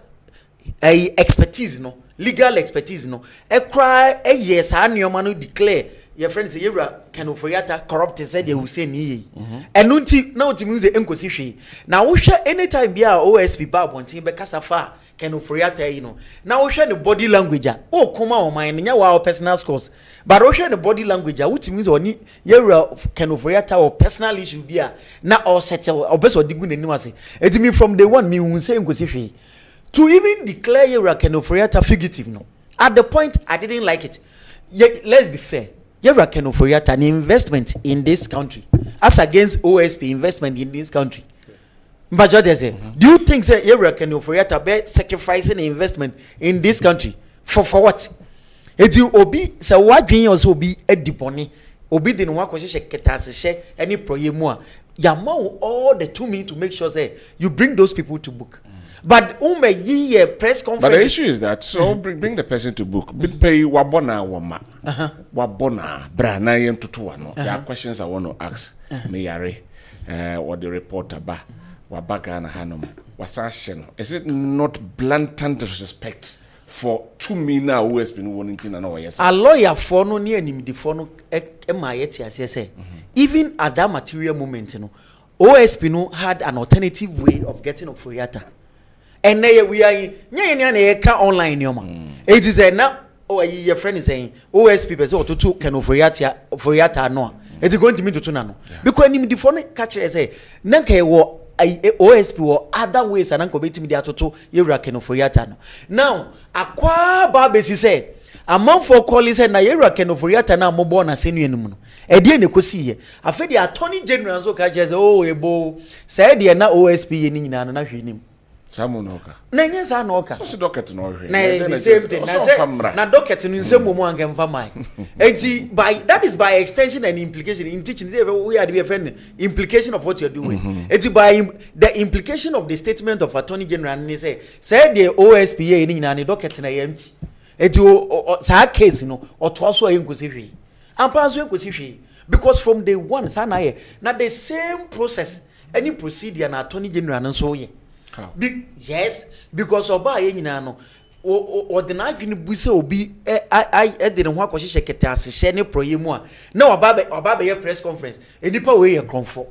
expertise no legal expertise no e cry yes anyoma no declare your friend say Yewura Kenoforiata corrupt said they will say ni and nunti now to music enkosi hwe na wo hwe anytime bia OSP ba bontin be kasa fa Kenoforiata you know now wo hwe the body language o kuma o man nya wa personal scores but wo hwe the body language what means oni Yewura Kenoforiata or personal issue bia na or settle or best odigu nanim ase it mean from day one me won say enkosi hwe to even declare Yewura Kenoforiata fugitive no at the point I didn't like it. Let's be fair. Yewura Kenoforiata an investment in this country as against OSP investment in this country. But say, do you think that Yewura Kenoforiata be sacrificing investment in this country for what? It you obi say what dream also be ediboni obi de no wa ko hye ketase hye any proyemu a yamma all the 2 minutes to make sure say you bring those people to book. But ye press conference. But the issue is that so bring the person to book. Bit pay wabona wama. Wabona bra na yem tutu no. There are questions I want to ask. Me yare or the reporter ba wabaga na hanom. Wasashen. Is it not blatant disrespect for 2 million who has been wanting to know yes? A lawyer for no near him the for no say. Even at that material moment, you know, OSP no had an alternative way of getting Oforiata. And now we are in online it is a now your friend is saying OSP people say to Kenoforiata no it is going to mean to tunano because him the phone catcher say nanka wo OSP or other ways and anko beti media to Yewura Kenoforiata no now akwa babesi say a month for call is na Yewura Kenoforiata na mo born na senu enum no e die ne kosi ye afa the attorney general so catcher say oh ebo say the na OSP ye ni nyina na hwenim Samunoka. Nanya sa noka. So docket no hwe. Na the same thing. Na docket no nsem mo ankem fa mai. Enti by that is by extension and implication in teaching say we are the friend implication of what you are doing. Enti by the implication of the statement of attorney general ni say the OSPA ni na docket na empty. Eti sa case no oto aso aye nkosi hwe. Ampa aso nkosi hwe because from day one sa na ye na the same process any procedure na attorney general no so ye. Yes, because oba ye nyina no o de na adwene bu se obi e de ne ho akohye kete asehye ne proye mu a na oba be ye press conference enipa we ye kronfo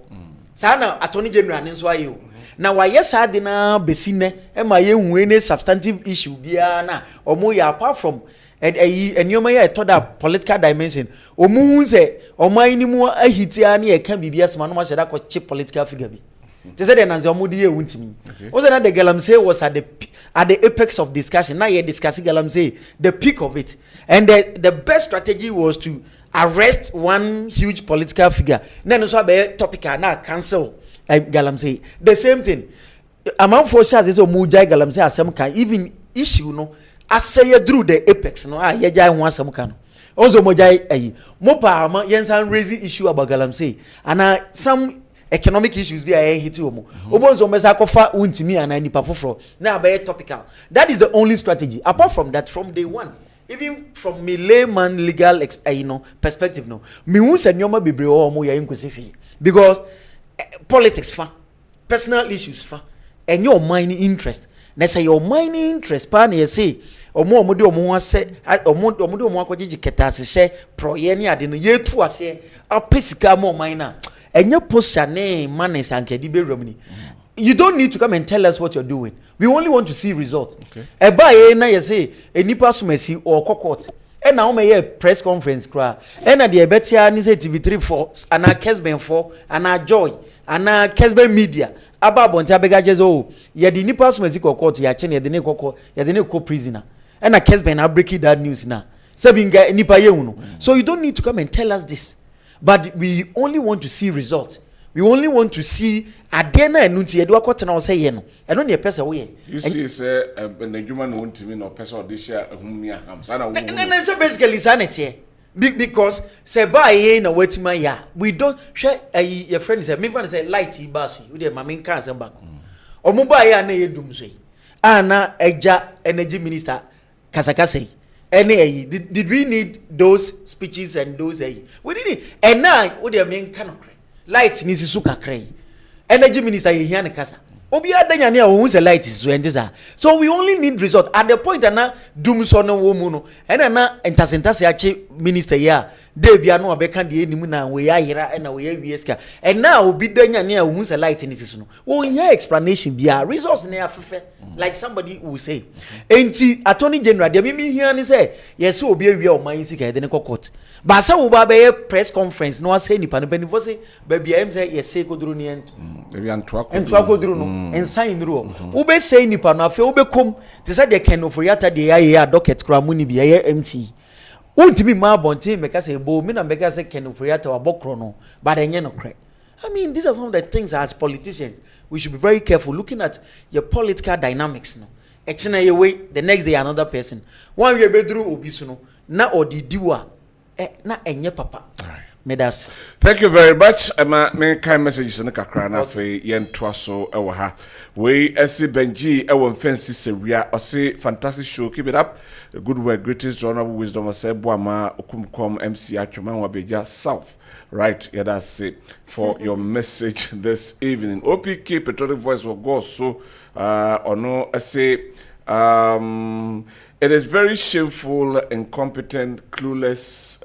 sa na attorney general ne so aye o na wa ye sa de na besine e ma ye hu any substantive issue bia na omo ye apart from enioma ye to that political dimension omo hu se oman ni mu ahitia na ye ka bibia sema no ma sheda ko che political figure bi they said na omo de ye wuntimi o say na the galamsey was at the apex of discussion. Now you're discussing Galamsey, the peak of it. And the best strategy was to arrest one huge political figure. Then also be topic now cancel Galamsey. The same thing. Among four shots is a mujai Galamsey as some can even issue no as say through the apex no ye jai one some can. Also mujai mopa yensan raising issue about Galamsey and some economic issues be a hit omo obonzo mesa kofa untimi ana nipa foforo na be topical. That is the only strategy. Apart from that, from day one, even from me layman legal perspective no me hu se nyoma bebre omo ya nkosi hwe because politics fa personal issues fa and your mining interest na say your mining interest pa na say omo de omo ase omo de omo akogigi ketase she proye ne ade no yetu ase apesika mo miner. And your posture manners and kedi. You don't need to come and tell us what you're doing. We only want to see results. Okay. Eba na say a nipa sumesi or court. And now may a press conference cry. And at the ebetia ni say TV3 4 and a Kessben 4 and a Joy and a Kessben media. Aba bonta bega jezo. Ya di nipa sumesi court ya chen ya de ne ko prisoner. And a Kessben are breaking that news now. Sabinga nipa ye uno. So you don't need to come and tell us this. But we only want to see results. We only want to see adena enunti edu akota na say ye no. Eno ne pesa we. You see say na djuma no ntimi no pesa odisha ehumni aham. Sana wo. Na so basically sanity because say ba ye na watima ya. We don't share your friend say me friend say light basu. We dey mama kan say back. Omo ba ye na ye dum so yi. Ana eja energy minister kasakasei. Did we need those speeches and those we didn't. And now what they mean cannot light nisi suka cray. Energy minister ye ne kasa. Obi adanya ne who say light is so we only need result at the point na doom so no wo mu no. And na entasentase achi minister ya de bia no obeka de enimu na we ayira na we awieska. And now obi danya ne who say light nisi so no. Wo hear explanation bia results na afefe like somebody will say. Enti attorney general de me hear ni say yes obi awie o man sika de ne court. Ba say wo ba be press conference no say nipa no benifo say ba bia em say yes say koduru ni ent. Maybe antwa koduru no ensign ro. Wo be say nipa no afi wo be kom te say de ken oforiata de ya docket kra mu ni bia ya MT. Untimi ma bontin meka say bo me na meka say ken oforiata wa bokro no but enye no kre. I mean, these are some of the things as politicians we should be very careful looking at your political dynamics. No, echina your way the next day another person. One year bedru obisu no na odi diwa na enye papa. All right. Medas. Thank you very much. Me kind messages in the kakra na fe yen twaso ewa ha. We esi Benji ewa mfensi seria ose fantastic show. Keep it up. Good work. Greatest honorable wisdom ose buama okumkom MC Atwoman Wabeja South. Right, yeah, that's it for your message this evening. OPK Patriotic Voice will go so or no I say it is very shameful, incompetent, clueless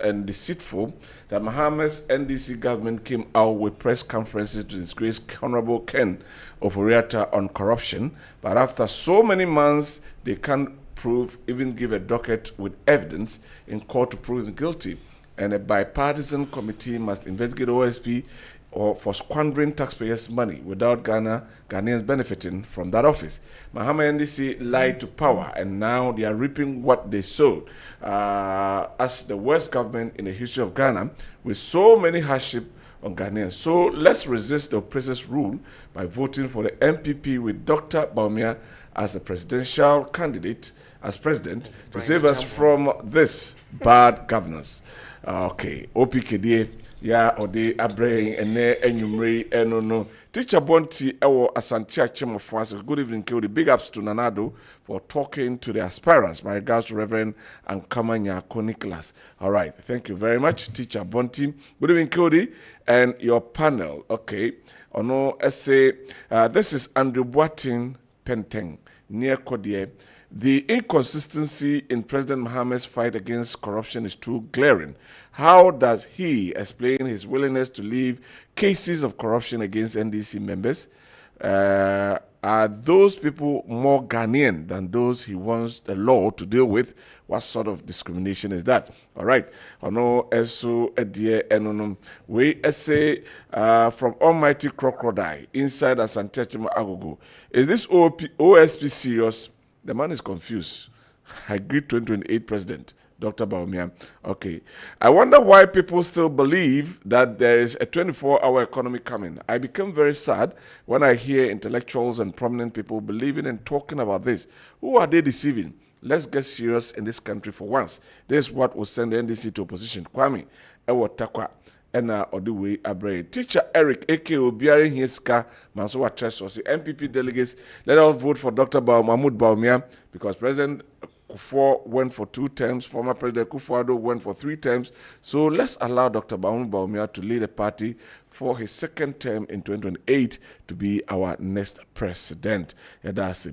and deceitful that Mohammed's NDC government came out with press conferences to disgrace Honorable Ken Oforiatta on corruption, but after so many months they can't prove, even give a docket with evidence in court to prove him guilty. And a bipartisan committee must investigate OSP for squandering taxpayers' money without Ghanaians benefiting from that office. Mohammed NDC lied to power, and now they are reaping what they sowed. As the worst government in the history of Ghana, with so many hardship on Ghanaians. So let's resist the oppressors' rule by voting for the MPP with Dr. Baumia as a presidential candidate, as president, to save us from this bad governance. Okay, OPKD, ya ode abrahing ene enyumre eno no. Teacher Bonti Ewo Asante Achimofo. Good evening, KOD. Big ups to Nanado for talking to the aspirants. My regards to Reverend Ankamanya Nicholas. All right, thank you very much, Teacher Bonti. Good evening, KOD, and your panel. Okay, ono essay. This is Andrew Boatin Penteng near Kodie. The inconsistency in President Mohammed's fight against corruption is too glaring. How does he explain his willingness to leave cases of corruption against NDC members? Are those people more Ghanaian than those he wants the law to deal with? What sort of discrimination is that? All right. Ono eso edie enonom. We essay from Almighty Crocodile inside Asante Achimofo Agogo. Is this OSP serious? The man is confused. I greet 2028 president, Dr. Bawumia. Okay. I wonder why people still believe that there is a 24-hour economy coming. I become very sad when I hear intellectuals and prominent people believing and talking about this. Who are they deceiving? Let's get serious in this country for once. This is what will send the NDC to opposition. Kwame, Ewo Takwa. Odiwe Abre. Teacher Eric, aka Obiari Hiska, Mansowa Tresosi, MPP delegates, let us vote for Dr. Mahmoud Bawumia because President Kufuor went for 2 terms, former President Kufuor went for 3 terms. So let's allow Dr. Mahmoud Bawumia to lead the party for his 2nd term in 2028 to be our next president.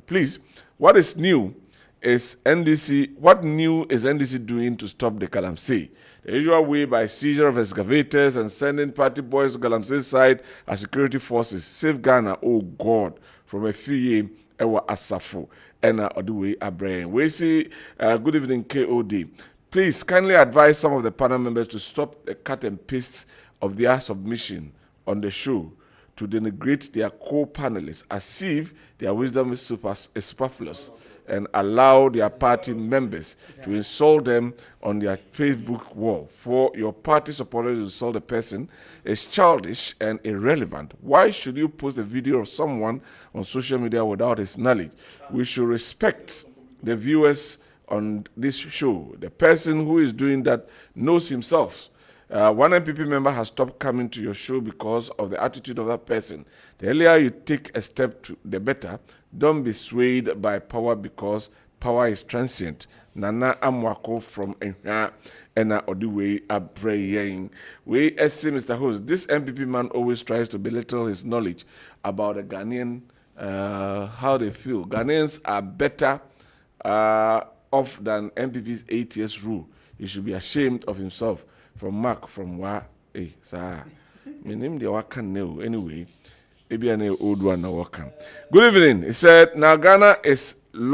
Please, what is new is NDC? What new is NDC doing to stop the Galamsey? The usual way by seizure of excavators and sending party boys to Galamsey's side as security forces. Save Ghana, oh God, from a few years, Ewa Asafo, Ena Odiwe Abraham. We say, good evening, KOD. Please kindly advise some of the panel members to stop the cut and paste of their submission on the show to denigrate their co-panelists as if their wisdom is superfluous, and allow their party members to insult them on their Facebook wall. For your party supporters to insult a person is childish and irrelevant. Why should you post a video of someone on social media without his knowledge? We should respect the viewers on this show. The person who is doing that knows himself. One MPP member has stopped coming to your show because of the attitude of that person. The earlier you take a step, the better. Don't be swayed by power because power is transient. Nana Amwako from Ena Odiwe Abraying. We see Mr. Host, this MPP man always tries to belittle his knowledge about the Ghanaian, how they feel. Ghanaians are better off than MPP's 8 years rule. He should be ashamed of himself. From Mark, from Wa, sir. My name the Wakan now, anyway. Maybe an old one now Wakan. Good evening. He said, now Ghana is a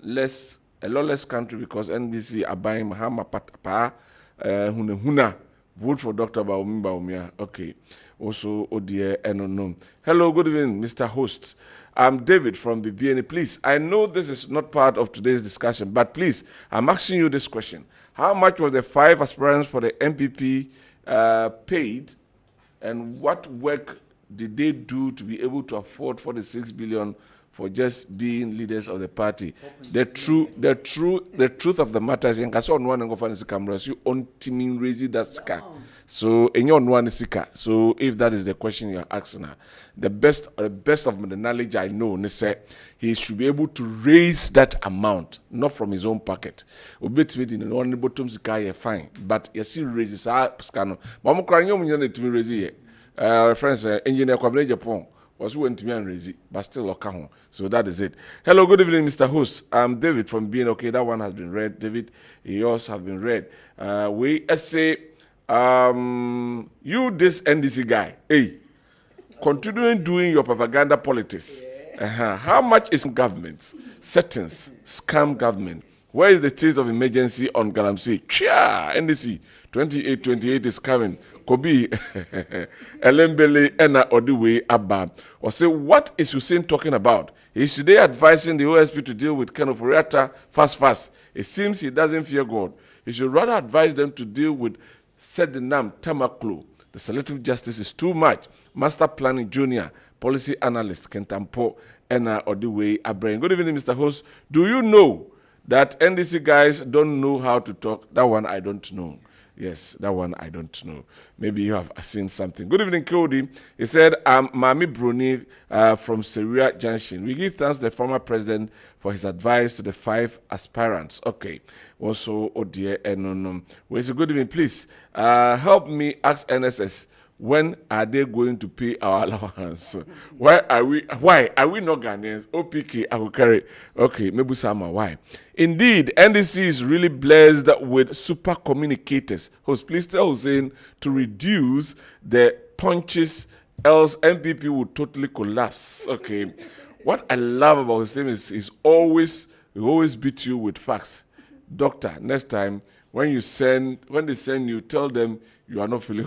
lawless country because NBC are buying Mahama Patapa, Huna. Vote for Dr. Bawumia. Okay. Also, Odie Enonom. Hello, good evening, Mr. Host. I'm David from BBNA. Please, I know this is not part of today's discussion, but please, I'm asking you this question. How much was the 5 aspirants for the MPP paid, and what work did they do to be able to afford 46 billion for just being leaders of the party? The truth of the matter is, so in your one so if that is the question you're asking her, the best of the knowledge I know, he should be able to raise that amount, not from his own pocket. In one bottom fine, but you see raises scano. But I'm raise friends, engineer Kwabene Japan was who went to me and raise it, but still okay. So that is it. Hello, good evening, Mr. Host. I'm David from being okay. That one has been read, David. He also have been read. We say, you this NDC guy, hey, continuing doing your propaganda politics. How much is government settings, scam government? Where is the state of emergency on Galamsey? Chia, NDC 28 is coming. Kobi Elembele Ena Odiwe Abba. Or say, what is Hussein talking about? He's today advising the OSP to deal with Ken Oforiatta fast. It seems he doesn't fear God. He should rather advise them to deal with Sedinam Tamaklo. The selective justice is too much. Master Planning Junior, policy analyst Kentampo Ena Odiwe Abraham. Good evening, Mr. Host. Do you know that NDC guys don't know how to talk? That one I don't know. Yes, that one I don't know. Maybe you have seen something. Good evening, Cody. He said, I'm Mami Bruni from Seria Junction. We give thanks to the former president for his advice to the 5 aspirants. Okay. Also, oh dear, no. Well, so good evening. Please help me ask NSS, when are they going to pay our allowance? Why are we not Ghanaians? OPK, I will carry. Okay, maybe some why. Indeed, NDC is really blessed with super communicators. Host, please tell Hussein to reduce the punches, else MPP will totally collapse. Okay. What I love about Hussein is he always beat you with facts. Doctor, next time when they send you, tell them you are not feeling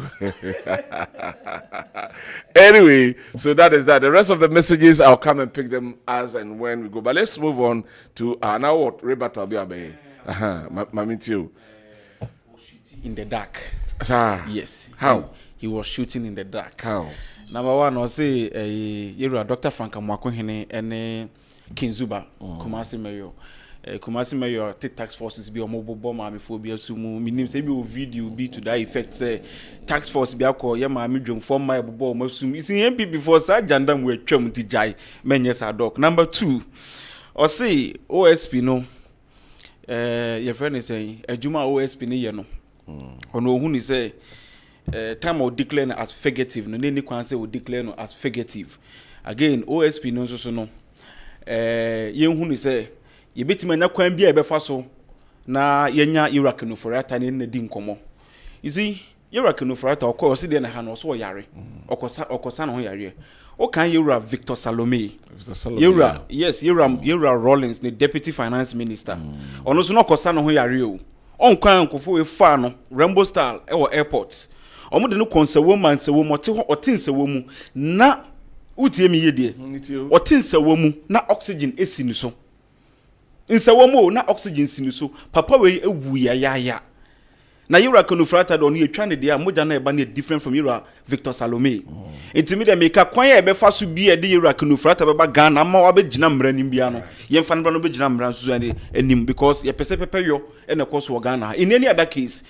Anyway, so that is that. The rest of the messages, I'll come and pick them as and when we go. But let's move on to now what Rebecca will be about. Mamitio. In the dark. Yes. How? He was shooting in the dark. How? Number one, I'll say Dr. Frank Amwakohene and Kinzuba, Kumasi Mayo. Kumasi Mayo take tax forces be a mobile bomber before be a sumu. Minim say be video be to that effect. Say tax force be a call yama medium form my bomb sum. You see MP before side jandam we chum to jai men yes are dog. Number 2, or say OSP no. Your friend is saying a Juma OSP ni no. Ono who is say time of declare as fugitive. No any can say will declare no as fugitive. Again OSP no so no. Ye who is say. You bet me na kwan bia ebe fa so na yenya Iraq no forata ne na di nkomo. You see Iraq no forata okosi de na ha no so yare. Okosa no yare. O kan Yura Victor Salome. Yura, yes, Yura Rollins, the deputy finance minister. Ono so no okosa no yare o. On kwan nkofo we fa no Rainbow Star e wo airport. Omo de no konsewo man sewo mo te otin sewo mu na utie mi yedie. Otin sewo mu na oxygen esi ni so. Insawomo na oxygen siniso papa we ewu ya na Yura Konufrata do no etwa ne de moja na eba na different from Yura Victor Salome intimi de meka kwan ya ebe fa so bi e de Yura Konufrata beba Ghana ma wa be gina mra nim bia no ye mfa no be gina mra so anim because ye pese pepe yo e na koso Ghana in any other case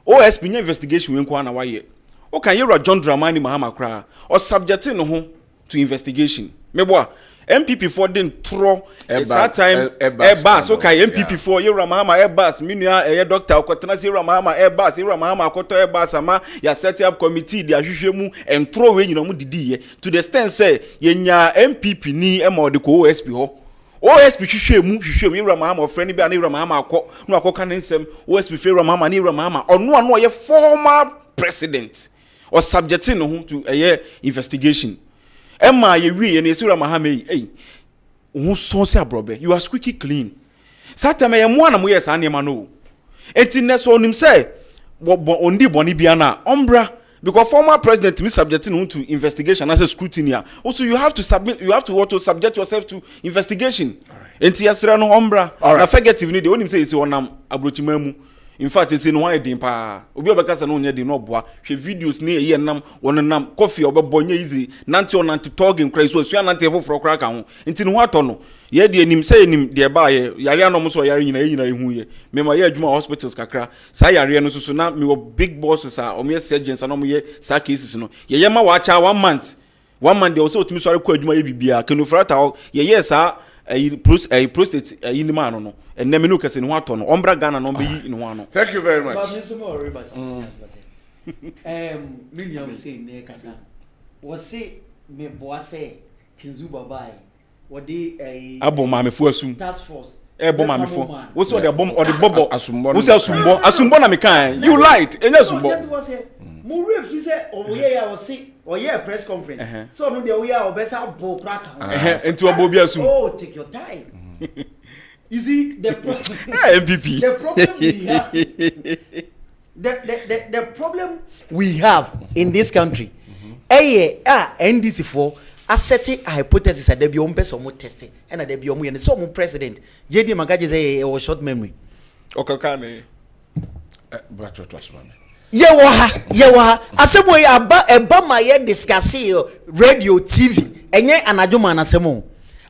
OSP nya investigation we nko na wa ye o kan Yura John Dramani Mahama kra o subjecting no ho to investigation meboa MPP for didn't throw at that time Airbus okay MPP for Yura Mahama Airbus minua doctor okotena se Yura Mahama Airbus Yura Mahama akoto Airbus ama ya set up committee de ahwehwe mu and throw we nyina mu didi to the extent say yenya MPP ni e ma de ko OSP ho OSP hwehwe mu Yura Mahama friend bi na Yura Mahama akọ no akoka nsem OSP fe Yura Mahama ni Yura Mahama ono ye former president or subjecting no to investigation. Emma ye we and Yura Mahama who so say brobe you are squeaky clean satame ye mo na mo yes anema no enti so onim say ondi boni bia na ombra because former president me subjecting to investigation as a scrutiny also you have to subject yourself to investigation enti yesra no ombra na fugitive ni de onim say isi onam abrochimamu. In fact, it's in one day pa. Obi obekasa no nya de no boa. Hwe videos ne ye nam wonam coffee obebonye easy. Nanti on anti talking cry so nanti efofro kra ka ho. Nti no ato no. Ye de enim say enim de ba ye. Yare anom so yare nyina ehu ye. Me ma ye adwuma hospitals kakra. Sa yare no so na me big bosses a o me surgeons anom ye sa cases no. Ye ma wa cha 1 month. 1 month de o so otimi so ko adwuma ye bibia. Kenofrata ye sa prostate in the man no and nem no kase no ato no ombra Ghana no be yi no ano. Thank you very much. Miriam say ne kasa wo say me boa say Kinzuba bai wo de abo ma me fu asum task force bo ma me fu wo say o de bom o de bobo wo say asumbo na me kan you lied enya asumbo mo refi say o ye ya wo say or yeah, press conference. So no, we are obesa bo kraka. Into a bobia soon. Oh, take your time. You see the MPP. The problem we have. The problem we have in this country. NDC for asserting a hypothesis that there be on person more testing and there be on some president. JD Magaji say a short memory. Okay, but what was one? Yewa asemo eba ma ye discuss radio TV enye anadwuma na asemo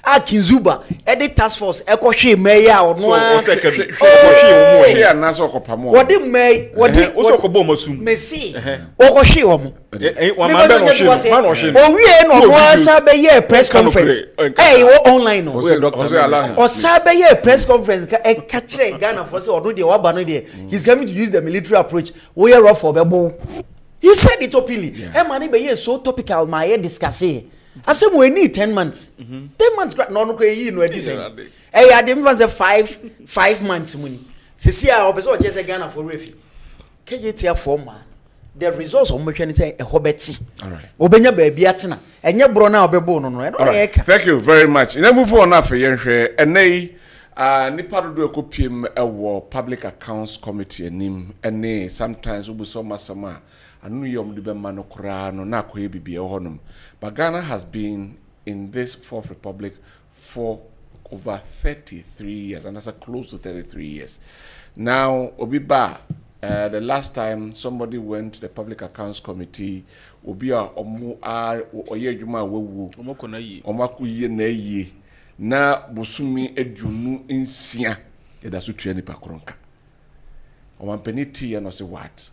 Kinzuba edit task force ekohwe mayor or no hwe anaso kopamo wodi may wodi okobo masum mesi okohwe omo wa man be no hwe man no hwe owie no no asa be ye press conference online no o sa be ye press conference ka kire Ghana for say odo de waba no de he's coming to use the military approach we are rough for bebo. He said it openly. Hey man, be so topical my discuss it. I said we need 10 months. 10 months no crazy no design. Hey, I didn't even say 5 months money. See I also just a Ghana for refi. KJT former. The results of me say a hobeti. All right. Obenya baby atina. Enye bro na obebo no no. Right. Thank you very much. In move on after yenhwe enei nipa do ekopiem ewo public accounts committee anim ene sometimes we so masama anu yom de be manokra no na akoye bibie honum. But Ghana has been in this fourth republic for over 33 years, and that's close to 33 years. Now, Obiba, the last time somebody went to the Public Accounts Committee, Obia Oye Juma Wewu, Omakuye Neye, na Busumi Edjunu Insia, Edasu Triani Pakronka. Omanpeniti and say what?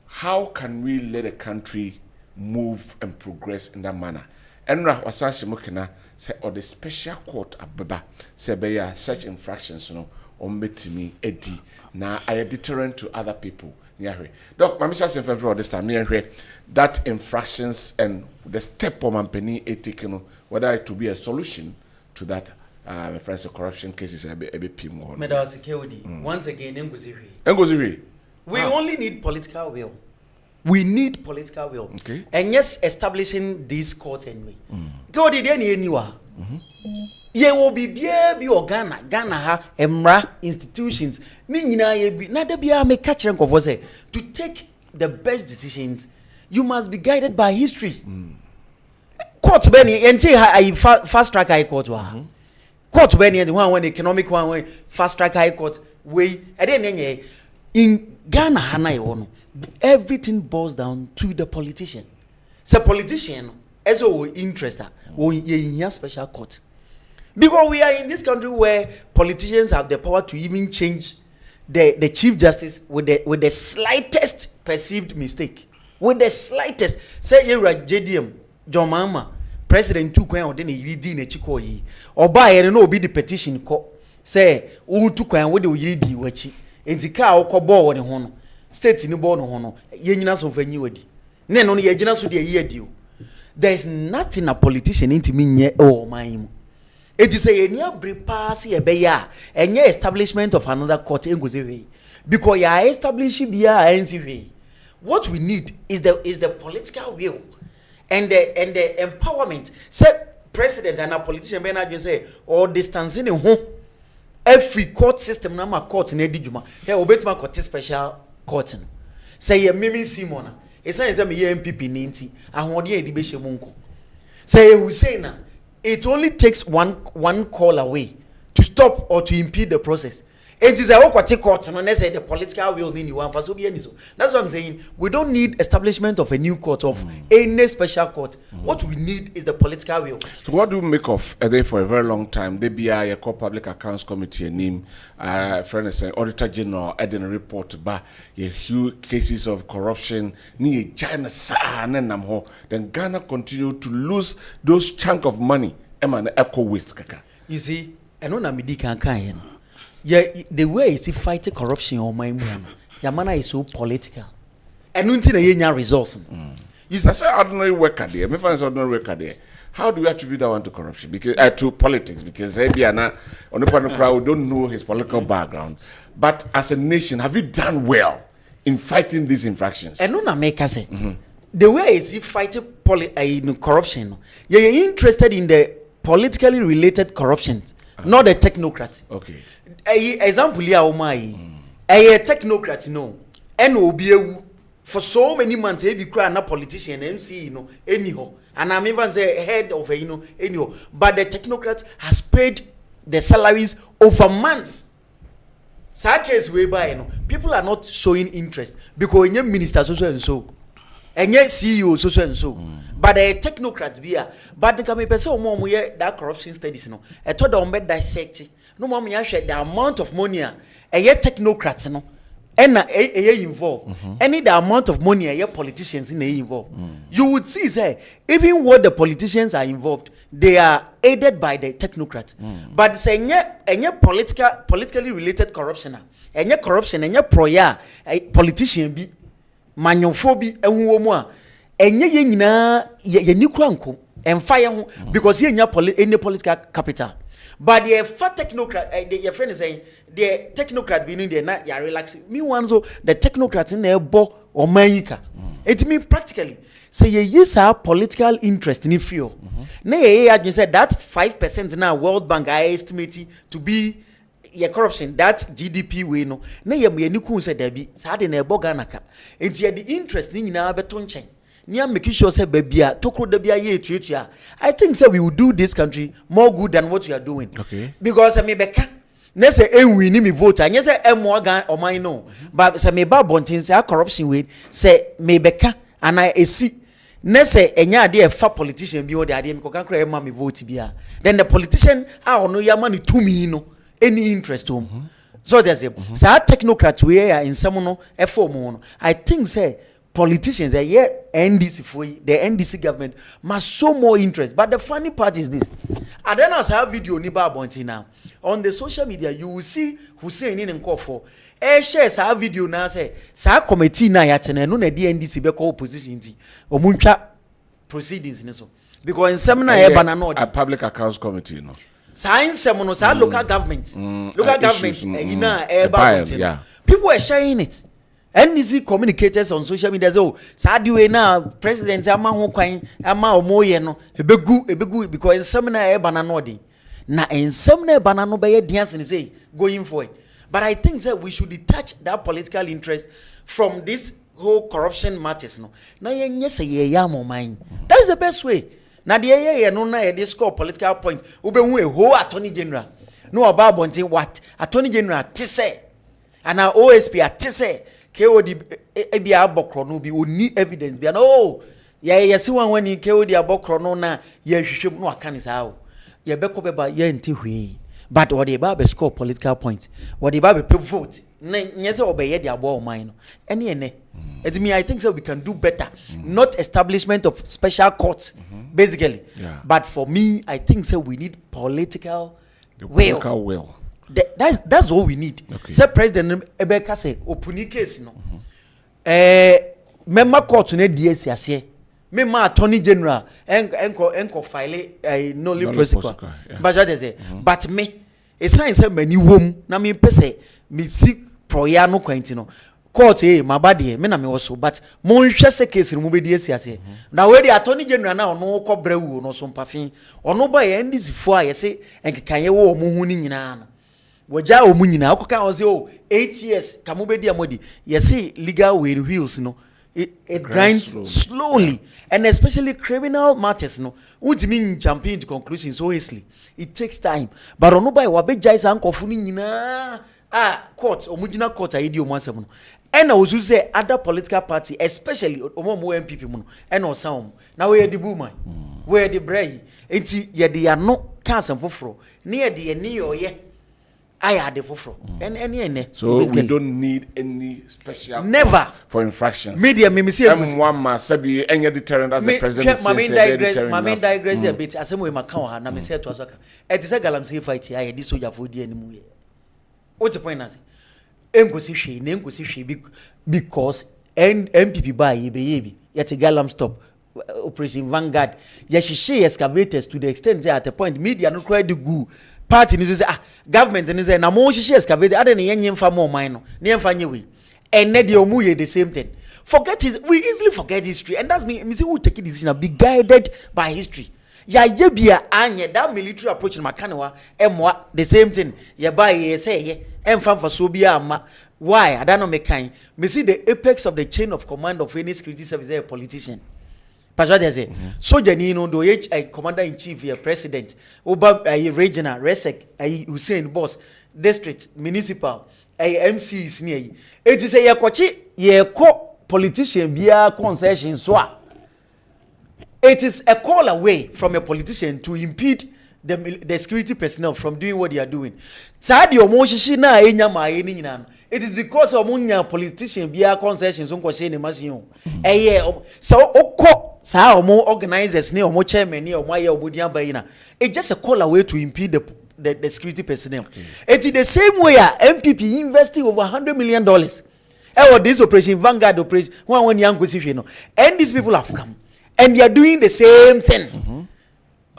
How can we let a country move and progress in that manner? Enra wasashi mukina say or the special court ababa say beya such infractions no ombetimi edi na a deterrent to other people. Doc, my mission in February this time that infractions and the step of Mampeni taken, whether it to be a solution to that my friends of corruption cases a bit more. Once again, Ngoziri. We only need political will. We need political will. Okay. And yes, establishing this court anyway. Go did anywhere. Ye will be or Ghana ha emra institutions. Nina ye be na debia me catch rank of say to take the best decisions. You must be guided by history. Court Benny and fast track high court. Court Benny the one when economic one way fast track high court way. And then in Ghana hana everything boils down to the politician. So politician as a interested in special court. Because we are in this country where politicians have the power to even change the chief justice with the slightest perceived mistake. With the slightest. Say you're a JDM, John Mama, President Tukwen or then he did a chiko ye. Or by and no be the petition co. Say, Tukwen, what do you do? In the car or cobo on hono. State in the born hono. Yenas of a new way. Then only a general to the year due. There is nothing a politician into me oh my. It is a near pass a beya and your establishment of another court in Guzivi. Because you are establishing via NCV. What we need is the political will and the empowerment. Say president and a politician may not just say or distancing home. Every court system na court in Edijuma. Here obetma court special court. Say ye Mimi Simona. Esa say me MPP ninti. Ahode e dibehye munko. Say Hussein. It only takes one call away to stop or to impede the process. It is a court, and say the political will in you. That's what I'm saying. We don't need establishment of a new court of any special court. What we need is the political will. So what do you make of for a very long time? They be a Public Accounts Committee name, friend is saying Auditor General Eden report ba a huge cases of corruption ni China then Ghana continue to lose those chunk of money. Echo waste kaka. You see, I know Namidi can. Yeah, the way is to fight corruption on my man. Yamana is so political. And until the resource. That's an ordinary worker there. Me find ordinary worker there. How do we attribute that one to corruption? Because to politics, because Ebiana on the part of the crowd don't know his political background. But as a nation, have you done well in fighting these infractions? And no make say the way is he fighting corruption. You're interested in the politically related corruption, not the technocrat. Okay. Example here, a technocrat, no, and for so many months, he be crying a politician, MC, anyhow, and I'm even say head of anyhow. But the technocrat has paid the salaries over months. So case whereby people are not showing interest because your ministers also and so. and yet CEO so and so. But a technocrat be a but the come person more that corruption studies no. I told them about dissect. No more me share the amount of money a yet technocrats no. And involved. Any the amount of money a politicians in involved. You would see say even what the politicians are involved, they are aided by the technocrats. But say any politically related corruption. Any corruption, any proya politician be manyophobia and enye ye nyina ye nikura nko emfa ho because ye nya any political capital but the fat technocrat your friend is saying the technocrat being there na ya relax me one so the technocrat na ebo o manyika it mean practically say ye use our political interest in feel na ye adwin say that 5% now World Bank I estimate to be your corruption that GDP we no na ye niku say there be sa de na ebo Ghana ka enti the interest ni nyina beto nchen Nia make sure say babia tokro da bia ye tuatua. I think say we will do this country more good than what we are doing. Okay. Because me beka na say enwi ni me vote anya say emoga o man no. But say me ba bontin say corruption we say me beka and I esi na say enya ade e fa politician bi o de ade me kokan kra e ma me vote bia. Then the politician no ya ma ni tumi no any interest to him. So there's a say technocrats we are in some no e form no. I think say politicians, NDC for the NDC government must show more interest. But the funny part is this: I don't know how video ni ba bonti now on the social media. You will see Hussein in Nkofo. Share sa video now say sa committee na ya tene no na the NDC be call opposition ti. Omuntwa proceedings ni so because in seminar e ba na no a public accounts committee no. Science no sa local government. Local government ina e ba bonti. People are sharing it. NDC communicators on social media say, oh, Sadiwe na president ama ho kwan ama omoye no ebegu because in seminar e bananodi na in seminar banano be dance ni say going forward. But I think that we should detach that political interest from this whole corruption matters no. Na yenye say ye ya mo man. That is the best way. Na de ye no na e score political point. Ube hu a whole attorney general. No about bontin what attorney general tise and our OSP atise KOD ebia abokro no bi oni evidence bia no ye si wan wani KOD abokro no na ye hwehwem no aka ni saa o ye beko beba ye nti hwe but what the ba be score political point what the ba be vote nye se obeye the abo man no ene it mean I think so we can do better not establishment of special courts basically but for me I think so we need political will. That's what we need. Okay. Say President Ebeka say opuni case no. Member court ne DS ase. Member attorney general enko file no lip prosecutor. But that is but me e sign say many wom na me pese me si proya no kwanti no. Court mabade me na me woso but mo nhwe se case no mo be DS ase. Na we the attorney general na ono ko brewu no so mpafin. Ono ba ye ndisi fo a ye se enkekan ye wo mo hu ni nyina no. Waja omunyina akoka oze 8 years kamubedi amodi yesi legal wheels no it grinds slowly and especially criminal matters no would mean jump into conclusions so easily it takes time but ono by wabeja is ankofu ni nyina court omugina court ayedi omansem no and ozu say other political party especially omo MPP mu no and osam na we the buman we the bray enti ye de ya no kansem foforo ne ye de ni oye I had the fofro. So we don't need any special never for infractions. Media me see one must be any deterrent as the president says. My main digress a bit as we makan ha na me say to asoka. E dey say galamsey fight here dey soldier for di animu here. What the point is? Engosi hwe because MPP buy ye yet galam stop Operation Vanguard. She excavators to the extent that at a point media no cry the goo. Party ni say government ni say na mo share excavate ade ne yenye mfa mo man no ne mfa nye we enne de omu ye the same thing we easily forget history and that's me say we take a decision be guided by history ya ye bia anye that military approach na makanewa emwa the same thing ye buy ye say ye emfa so bia ama why I don't know me kind me see the apex of the chain of command of any security service a politician. Pastor they say soldier ni no do a commander in chief a president oba a regional resec a Hussein boss district municipal a MCs ni it is a yakochi ye ko politician biya concession so it is a call away from a politician to impede the security personnel from doing what they are doing. Sadi omo na enya ma ye ni nyina no. It is because omo nya politician biya concession so nko she ne machine. So okọ sa omo organizers ne omo chairman ne omo aye omo dia bayina. It's just a call away to impede the security personnel. It is the same way MPP investing over $100 million. This operation Vanguard operation when young no. And these people have come and they are doing the same thing.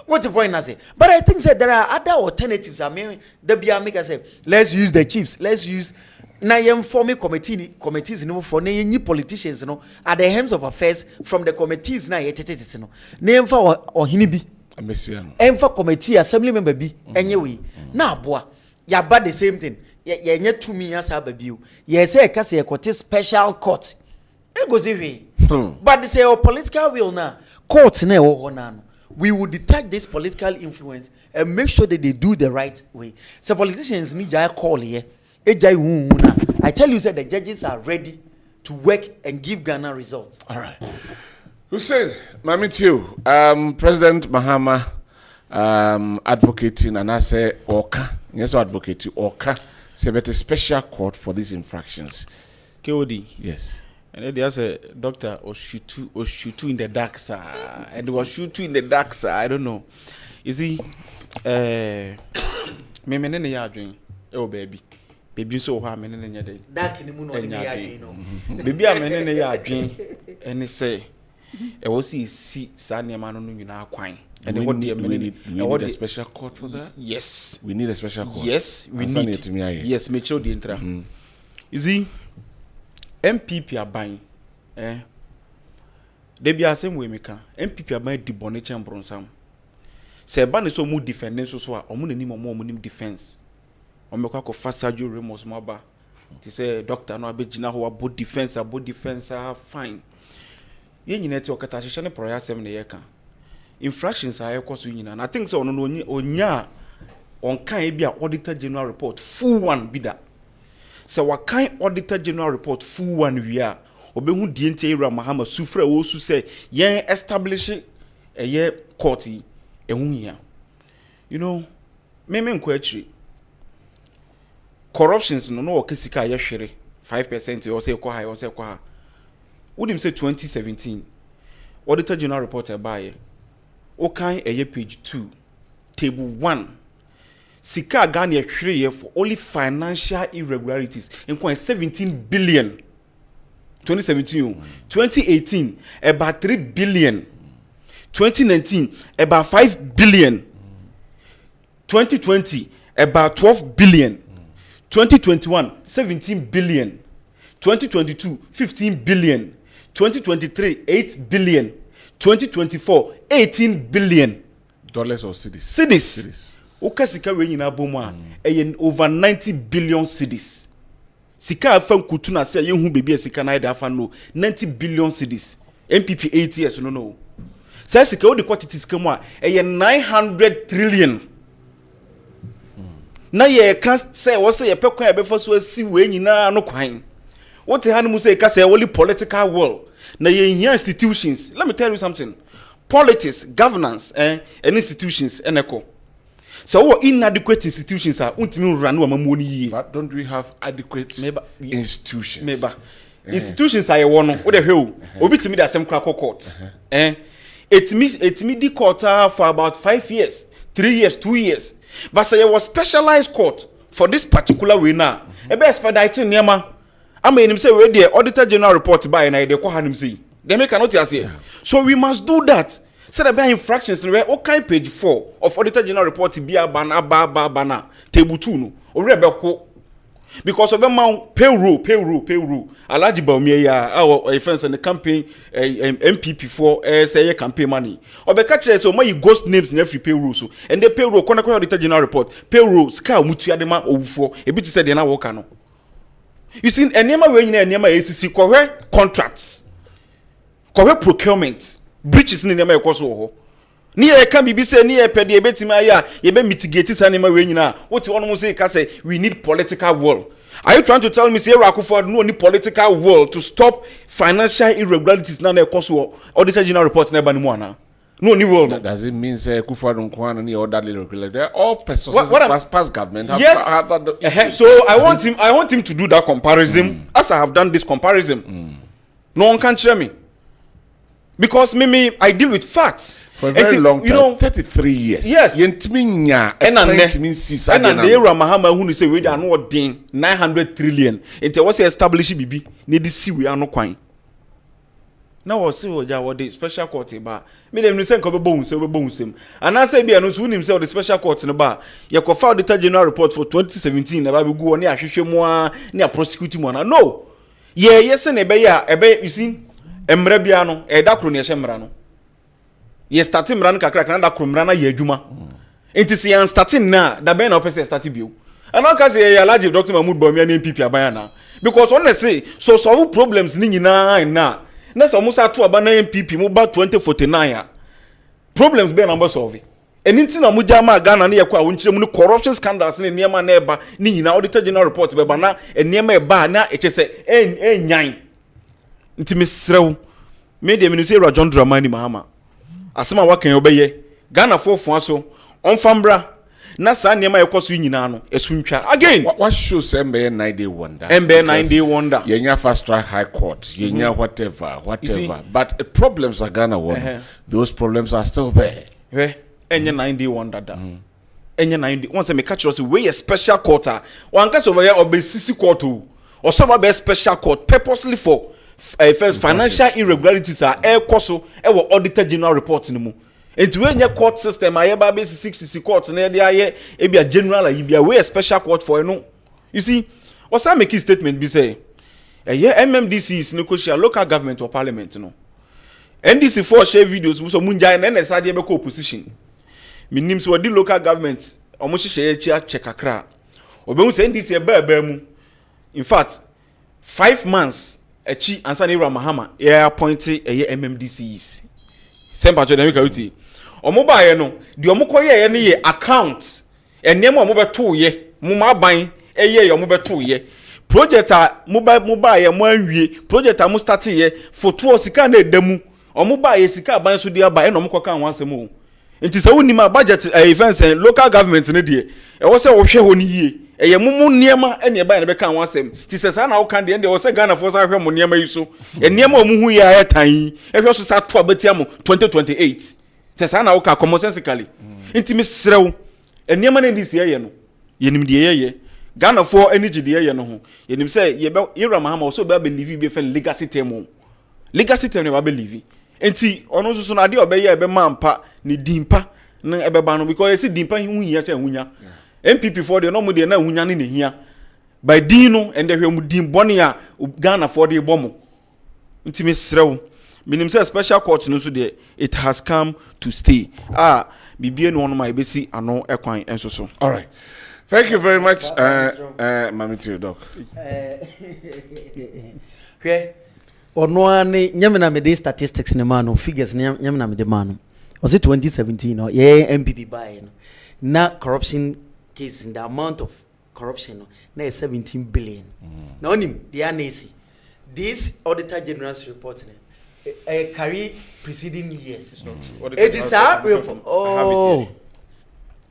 What's the point I say? But I think that there are other alternatives. I mean, the BIA say, let's use the chiefs. Let's use now forming committees, you know, for new politicians, you know, at the helms of affairs from the committees now. You know, name for or hinibi. And for committee assembly member be anyway. Now, boy, you bad the same thing. You need 2 million as a baby. You say a court special court. It goes away. But they say political will now court now. We will detect this political influence and make sure that they do the right way. So politicians need to call here. I tell you that the judges are ready to work and give Ghana results. All right. Hussein, Mamitio, President Mahama advocating and I say Oka, yes, advocating Oka, say better special court for these infractions. KOD. Yes. And then there's a doctor or shoot in the dark side. And was shoot in the dark side. I don't know. You see, me menene ya dream. Oh baby. Baby so ha menene nya dey. Dark in the moon on the yard, no. Baby a menene ya dream. And he say, e wo see sa niam no nyina kwan. And what the we need a special court for that? Yes. We need a special court. Yes, we need. Yes, make sure the intra. You see, MPP are buying. They be the same way maker. MPP are buying the bonnet and bronsam. Say ban is so more defending so or money more defense. Or make a fast surgery remorse maba. They say doctor no be jina ho about defense are fine. Yen net o kata hye ne proya 7 na ye kan. Infractions are cost you and I think so no onya on kan e bia auditor general report full one be that. So what kind auditor general report full one we are obehu die ntia Ira Mahama sufra wo su say yen establish a year court e hu hia. You know me nko akiri corruptions no okesika ye hwere 5% or say kwa high or say kwa would him say 2017 auditor general report by o kan a year page 2 table 1 Sika Ghana hwere for only financial irregularities in 17 billion 2017 2018 about 3 billion 2019 about 5 billion 2020 about 12 billion 2021 17 billion 2022 15 billion 2023 8 billion 2024 18 billion dollars or cedis. Cedis. Oka sika we nyina boma over 90 billion cedis. Sika afan kutuna say yehu bebi sika na ida afan no 90 billion cedis. MPP 8 years no. Say sika wo de quantity sika mu a 900 trillion. Na ye can say wo say ye pekwan e be for so asi we nyina no kwan. What han mu say ka say only political will. Na ye here institutions. Let me tell you something. Politics, governance and institutions eneko. So what inadequate institutions are untimi run wa mamoni yi. But don't we have adequate institutions? Meba. Institutions are one no. Wo de hwe o. Obi timi da asem kra court. Etimi di court for about 5 years, 3 years, 2 years. But say was specialized court for this particular way now. E be expedite niam. Am enim say we the auditor general report by na dey ko hanim say. They make cannot say. So we must do that. Say the infractions where okay page 4 of auditor general report be a bana table 2 no. Ore be ko because of them payroll alaji ba omi ya our friends and the campaign MPP for say campaign money obeka kire say o ghost names in every payroll so and the payroll kona auditor general report payroll ska mutu adema owufo e bi ti say dey na work no. You see enema we nyina enema ACC kohwe contracts kohwe procurement breaches ni enema ekoso ho ni e kan bibi say ni e pede e betima ya ye be mitigate sa enema we nyina what one mo say ka say we need political will Are you trying to tell me say Rakufo no any political will to stop financial irregularities na na cause auditor general report na ba ni mu ana? No any will. Does it mean say Akufo don't want any other irregularity? All persons past government have yes. have So I want him to do that comparison as I have done this comparison. No one can share me. Because I deal with facts. For a very long time, 33 years. Yes. And the era Mahama who say we are not doing 900 trillion. And was established BB. Need to see we are not quite. Now I say what the special court ba. Me dem no say ko be bones him. And I say be no so himself the special court no ba. You ko file the general report for 2017 na ba be go on na ahwehwe mu a na prosecute mu na. No. Yes na be ya you see emra bia no e da kro na ehye mra no. Ye starting mra no kakra na da kro mra na ye adwuma. Enti se yan starting na da be na opese start bio. And I can say ya large Dr. Mahmoud Bawumia na MPP abaya because honestly so solve problems ni nyina na na so musa to aba na MPP mo ba 2049 problems be na solve eni na mo jama Ghana na yakwa wonkyere mu corruption scandals na niema na eba ni nyina auditor general report be ba na niema eba na echese enyan nti mesrew me de me say John Dramani Mahama asema wakan obeye Ghana fofo aso onfambra na sa niema yekoso nyina no esuntwa again what shows MBA 9-day wonder MBA 9-day wonder yenya fast track high court yenya whatever but the problems are Ghana one those problems are still there enye 9-day wonder da enye 9-day once me catch us we a special court one case over here obesisi court or some be special court purposely for first financial irregularities are air koso e wo auditor general report ni mu. Enti we nye court system aye ba be 60 court na dey aye e bia general ayi bia we a special court for you know. You see, what's that make statement be say MMDC is negotiate local government or parliament no. NDC for share videos so munja na na sade be ko opposition. Minim so di local government omo hye check akra. Obehu say NDC e ba mu. In fact, 5 months echi ansa na Mahama e appoint MMDCs. Sempa to dem ka uti. Omo ba ye no, de omo koye ye ne ye account. Enem omo beto ye, mo ma ban eye ye omo beto ye. Project a mo ba ye mo anwie, project a mo start ye photo sika na edamu. Omo ba ye sika ban so dia ba e no mo koka wansem o. Enti se woni ma budget events and local government ne de. E wo se wo hwe ho ni yie. Eye mumu niema ene e ba ne be kan wansem. Ti se sa na wo kan de ende wo se Ghana for sa hwe mo niema yi so. E niema o mu hu ya etan yi. E hwe so sa to abatia mo 2028. Se sa na wo ka common sensically. Enti me srew. E niema na ndi se ye no. Yenim de ye. Ghana for energy de ye no ho. Yenim se ye be Ira Mahama so be believe be fen legacy term. Legacy term ne ba believe. Enti ono so na de obeye e be mampa ni dimpa na e be ba no because you see dimpa hu hia che hunya. MPP for the no mu de na hunya ne hia. By dino and the hwemu dim bone a Ghana for the bomo. Enti me srew. Minim say special court no so de it has come to stay. Bibie no one my besi ano ekwan enso so. All right. Thank you very much, Mami to your doc. Ono ani nyamena me de statistics ne mano figures ne nyamena me de mano. Was it 2017 or MPP buy na corruption case in the amount of corruption na 17 billion. Na onim the anesi. This auditor general's report carry preceding years. It's not true. It is our report. Oh.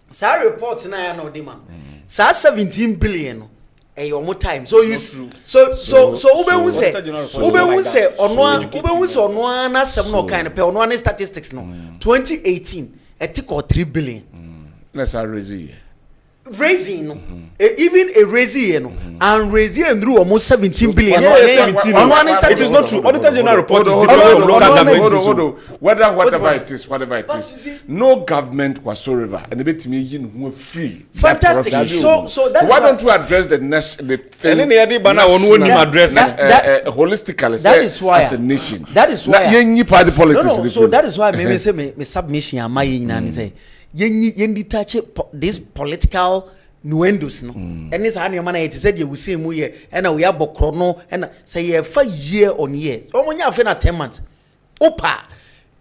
Sa report na ya no de man. Sa 17 billion your more time. So you so ube say ono na sem no kind of ono na statistics no. 2018 it took 3 billion. Let's raise raising even a raising and raising through almost 17 billion. It is not true. Auditor general report whatever it is, no government whatsoever and bit me yin free. Fantastic. So that why don't you address the thing holistically? That is why as a nation. That is why party politics. No, so that is why me say me submission am I say yendi touch this political nuendos no and this how man it said you will see mu here and we have bokro no and say ye fa year on year omonya afa na 10 months opa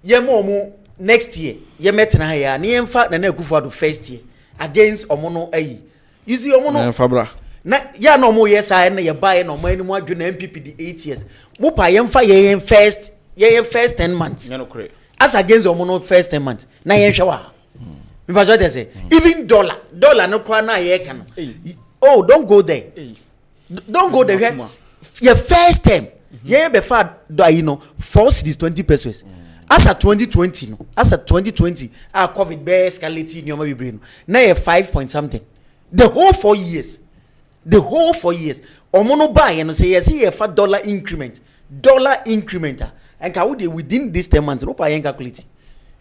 ye mo next year ye metena ya na ye mfa na Akufo-Addo first year against omono ayi you see omono fabra na ya no mo yes I na ye buy no mo ani mo adwo na MPP the 8 years mo pa ye mfa ye first 10 months as against omo no first 10 months na ye hwe wa me ba just say even dollar no kwa na ye ka no oh don't go there don't go there your first term ye be fa do you know 4 cities 20 pesos as at 2020 no as at 2020 covid be escalate ni o ma be brain na ye 5 point something the whole 4 years omo no buy you know say yes ye fa dollar increment and ka we within this 10 months no pa yen calculate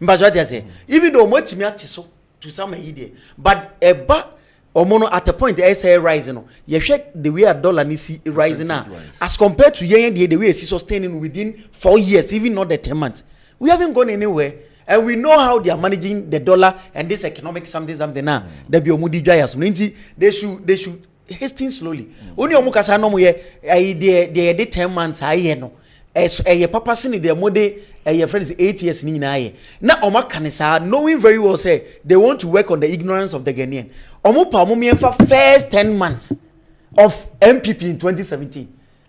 mbajo dey say even though mo timi atiso to some here there but eba omo no at a point say rising no ye hwe the way a dollar ni see rising now as compared to yen the way see sustaining within 4 years even not the 10 months we haven't gone anywhere and we know how they are managing the dollar and this economic something now they be omudi dwa yaso nti they should hasten slowly oni omu kasa no mo ye the 10 months aye no ye papa sini the mode your friends 8 years ni nyina aye na omo kanisa knowing very well say they want to work on the ignorance of the Ghanaian omo pa omo memfa first 10 months of MPP in 2017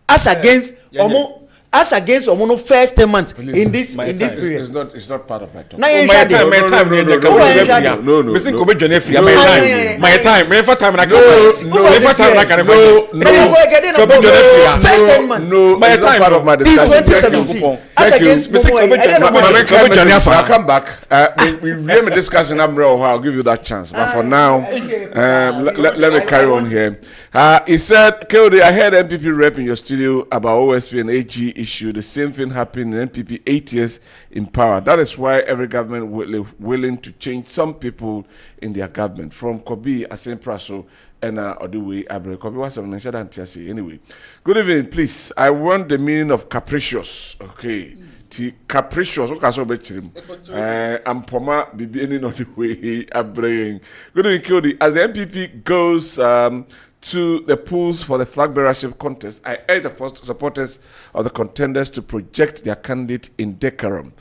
as against omo no first 10 months in this period. It's not part of my talk. No. My time. My time. Part of my discussion. In 2017, as against I'll come back. We have a discussion. I'll give you that chance. But for now, let me carry on here. He said, KOD, I heard MPP rep in your studio about OSP and AG issue. The same thing happened in MPP 8 years in power. That is why every government willing to change some people in their government. From Kobi, Asen Praso, and Oduwe Abre. Kobi was a mention anyway. Good evening, please. I want the meaning of capricious. Okay. Capricious. Okay, so I'm Poma Bibi any not the way Abre. Good evening, KOD. As the MPP goes to the polls for the flag bearership contest, I urge the supporters of the contenders to project their candidate in decorum.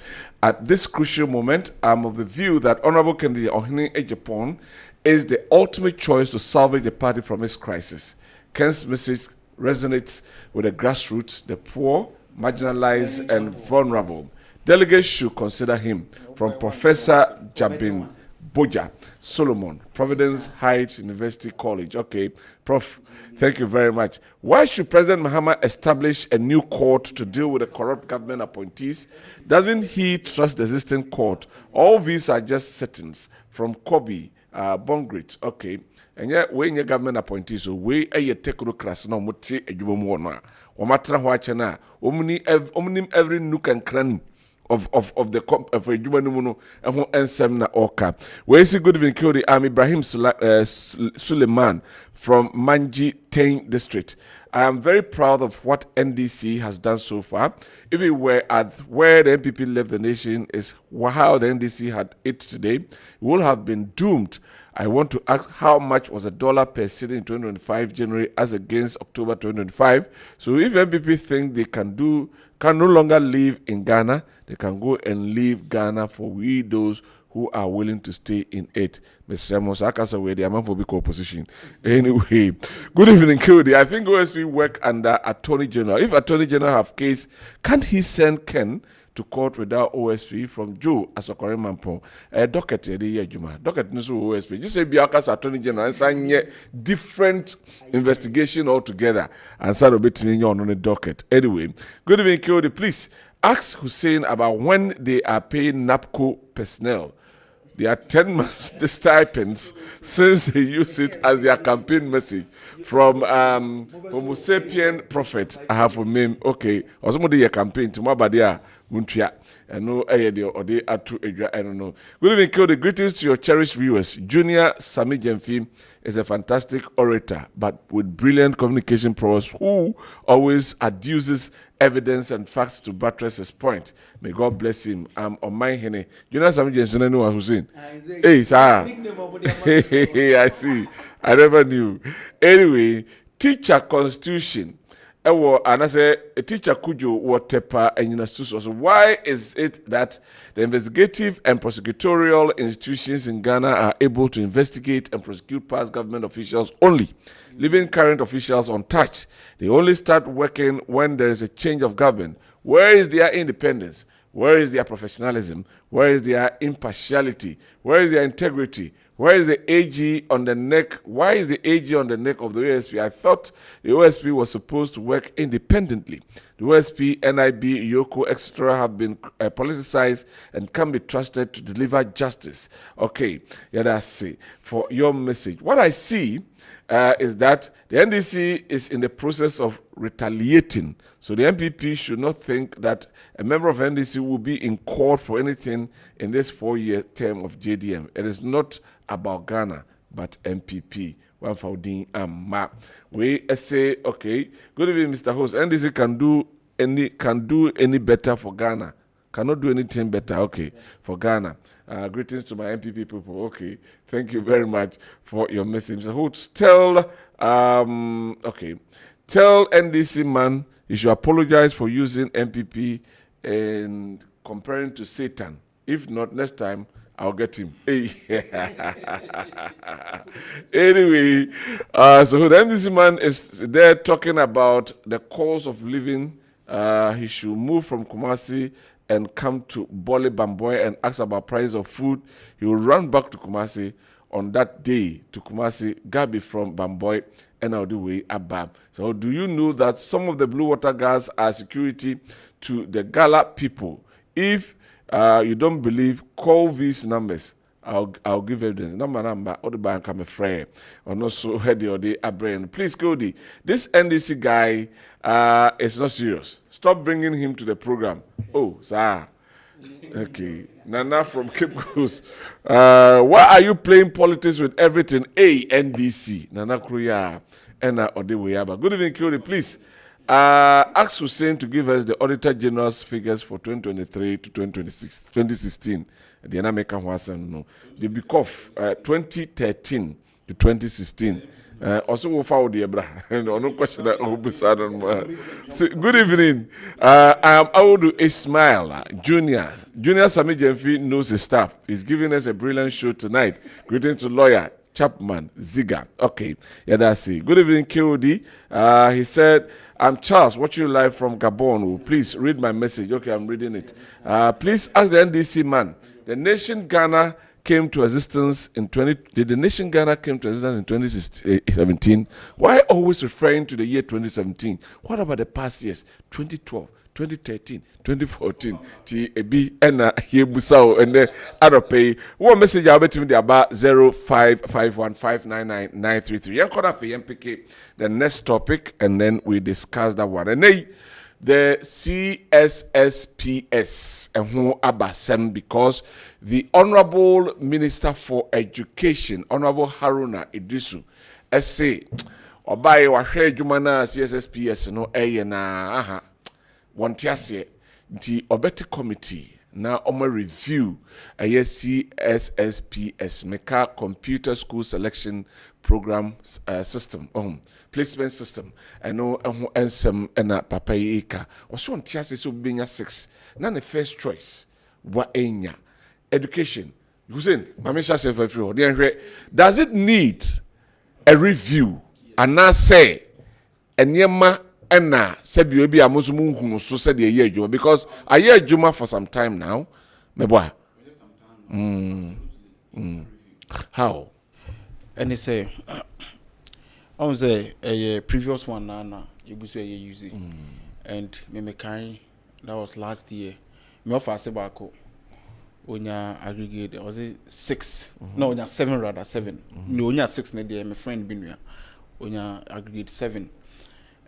At this crucial moment, I'm of the view that Honorable candidate Ohene Ejapon is the ultimate choice to salvage the party from its crisis. Ken's message resonates with the grassroots, the poor, marginalized, and vulnerable. Delegates should consider him. From Professor Jabin Boja Solomon, Providence Heights University College. Okay, Prof, thank you very much. Why should President Mahama establish a new court to deal with the corrupt government appointees? Doesn't he trust the existing court? All these are just settings. From Kobe, Bongrit. Okay, and yet when your government appointees, so we a technocrats no muti a jubomona. Wamatra Wachana, omnim every nook and cranny of the Jubanumuno and Semna Oka. Where is it good evening, Kyori? I'm Ibrahim Suleiman from Manji Tain District. I am very proud of what NDC has done so far. If we were at where the MPP left the nation is how the NDC had it today, we would have been doomed. I want to ask how much was $1 per city in 2025 January as against October 2025. So if MPP think they can no longer live in Ghana, they can go and leave Ghana for we those who are willing to stay in it. Mr. Mosaka where the amaphobic opposition. Anyway, good evening, Kyodi. I think OSP work under Attorney General. If Attorney General have case, can't he send Ken to court without OSP from Joe Asokore Mampo? Docket docket no OSP. Just say Biaka's Attorney General and sign different investigation altogether and start a bit on the docket. Anyway, good evening, Kyodi. Please ask Hussein about when they are paying NAPCO personnel. They are 10 months the stipends since they use it as their campaign message. From Homo sapien prophet, I have a name. Okay, or somebody a campaign to Mabadia Muntia. I know or they are to I don't know. Good evening, Kyodi. Greetings to your cherished viewers. Junior Sami Jemfi is a fantastic orator, but with brilliant communication prowess, who always adduces evidence and facts to buttress his point. May God bless him. I'm on my henny. Junior Sami Jemfi, anyone who's in? Hey, sir. I see. I never knew. Anyway, teacher constitution. and I say a teacher Kujo Watepa and Yunasuso. So why is it that the investigative and prosecutorial institutions in Ghana are able to investigate and prosecute past government officials only, leaving current officials untouched? They only start working when there is a change of government. Where is their independence? Where is their professionalism? Where is their impartiality? Where is their integrity? Where is the AG on the neck? Why is the AG on the neck of the OSP? I thought the OSP was supposed to work independently. The OSP, NIB, Yoko, etc. have been politicized and can be trusted to deliver justice. Okay, yeah, that's it for your message. What I see is that the NDC is in the process of retaliating. So the MPP should not think that a member of NDC will be in court for anything in this 4-year term of JDM. It is not about Ghana, but MPP. One founding map. We say, okay, good evening, Mr. Host. NDC can do any better for Ghana. Cannot do anything better, okay, for Ghana. Greetings to my MPP people. Okay, thank you very much for your message. Mr. Host, tell NDC man he should apologize for using MPP and comparing to Satan. If not, next time I'll get him. Hey. Anyway, so the MDC man is there talking about the cost of living. He should move from Kumasi and come to Bole Bamboy and ask about price of food. He will run back to Kumasi on that day to Kumasi, Gabi from Bamboy, and all the way Abab. So do you know that some of the blue water guards are security to the Gala people? If you don't believe, call these numbers. I'll give evidence. Number, or the bank I'm afraid. Or also head or the brain. Please go the. This NDC guy is not serious. Stop bringing him to the program. Oh, sir. Okay. Nana from Cape Coast. Why are you playing politics with everything? NDC. Nana Kruya. Ena Odeweyaba. Good evening, Kyori. Please. Ask Hussein to give us the Auditor General's figures for 2023 to 2016. The American Wassan, no. They become 2013 to 2016. Also, we found the Ebra. No question that good evening. I am Audu Ismail, Junior. Junior Sami Jemfi knows his staff. He's giving us a brilliant show tonight. Greetings to lawyer Chapman Ziga. Okay, yeah, that's it. Good evening, KOD. He said, I'm Charles, watching you live from Gabon. Please read my message. Okay, I'm reading it. Please ask the NDC man. The nation Ghana came to existence in 2017? Why always referring to the year 2017? What about the past years? 2012, 2013, 2014. TAB and Yebusao and then other pay. One message I'll bet me about 0551599933. You call that for MPK. The next topic, and then we discuss that one. And then the CSSPS and who abasem because the Honorable Minister for Education, Honorable Haruna Idrisu, say, Obaye wahwe jumana CSSPS no na wantiase the Obeti Committee na review CSSPS meka computer school selection program system placement system no ensem na papa eka oso wantiase so benya 6 na the first choice wa enya education. Hussein, does it need a review and now say enyema ena said you be a Muslim so said a year juma because a year juma for some time now. Meboa. How? And they say I was a previous one now you go say you use it. And me kind that was last year. Me offer sebako. Onya aggregate was it 6 no onya 7 rather 7 no onya 6 na dey my friend binua onya aggregate 7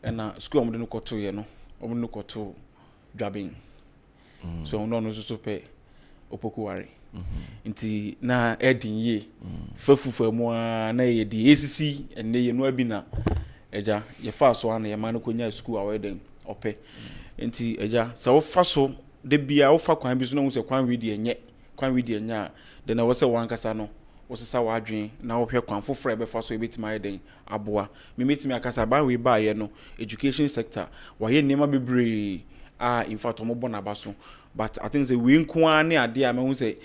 and school am no koto ye no am no koto dwabin so no so pay opokuware nti na edin ye fafufa mu na ye di ACC and ye no abi na eja ye fa so an ye man ko nya school aweden ope nti eja sa wo fa so de bia wo fa kwan bi so no se kwan wi de enye then I was a one kasa no osisa wadwen na wo hwe kwan foforo ebefa so ebetima yeden aboa me metimi akasa ba we ba ye no education sector wa ye niema bebre in fact omo bona baso but I think say we nko ane ade a me hu say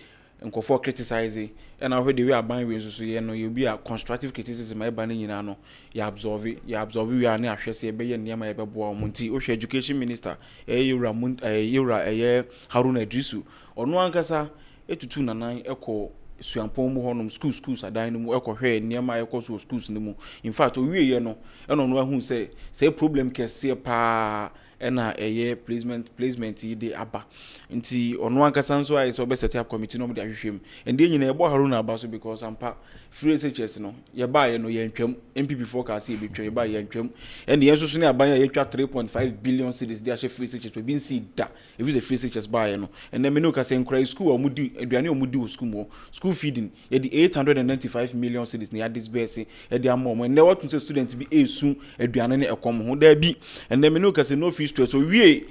nkofo criticize and I heard the way aban we so ye no you be a constructive criticism e ba na nyina no ya absorb we are na ahwese e be ye niema e beboa omo nti o hwe education minister yura Haruna Idrisu ono ankasa etutu nanan ekọ suampon mu honom schools adan no mu ekohwe niema ekoso schools no mu in fact owie ye no eno no ahu say problem kese pa ena placement yi de aba nti ono ankasa nso ayi so be set up committee no mu de ahwehwem ende nyina ebo Haruna abaso because ampa free SHS no ye ba ye no ye ntwam MPP forecast ye betwa ye ba ye ntwam ende yenso so ne aban ye twa 3.5 billion cedis de ahwe free SHS be nsi da if is a free SHS ba ye no ende me no ka say nkrai school omudi aduane omudi o school mo school feeding ye di 895 million cedis ne ya disburse ye di amom ende what say student bi esu aduane ne ekom ho da bi ende me no ka say no fees to so we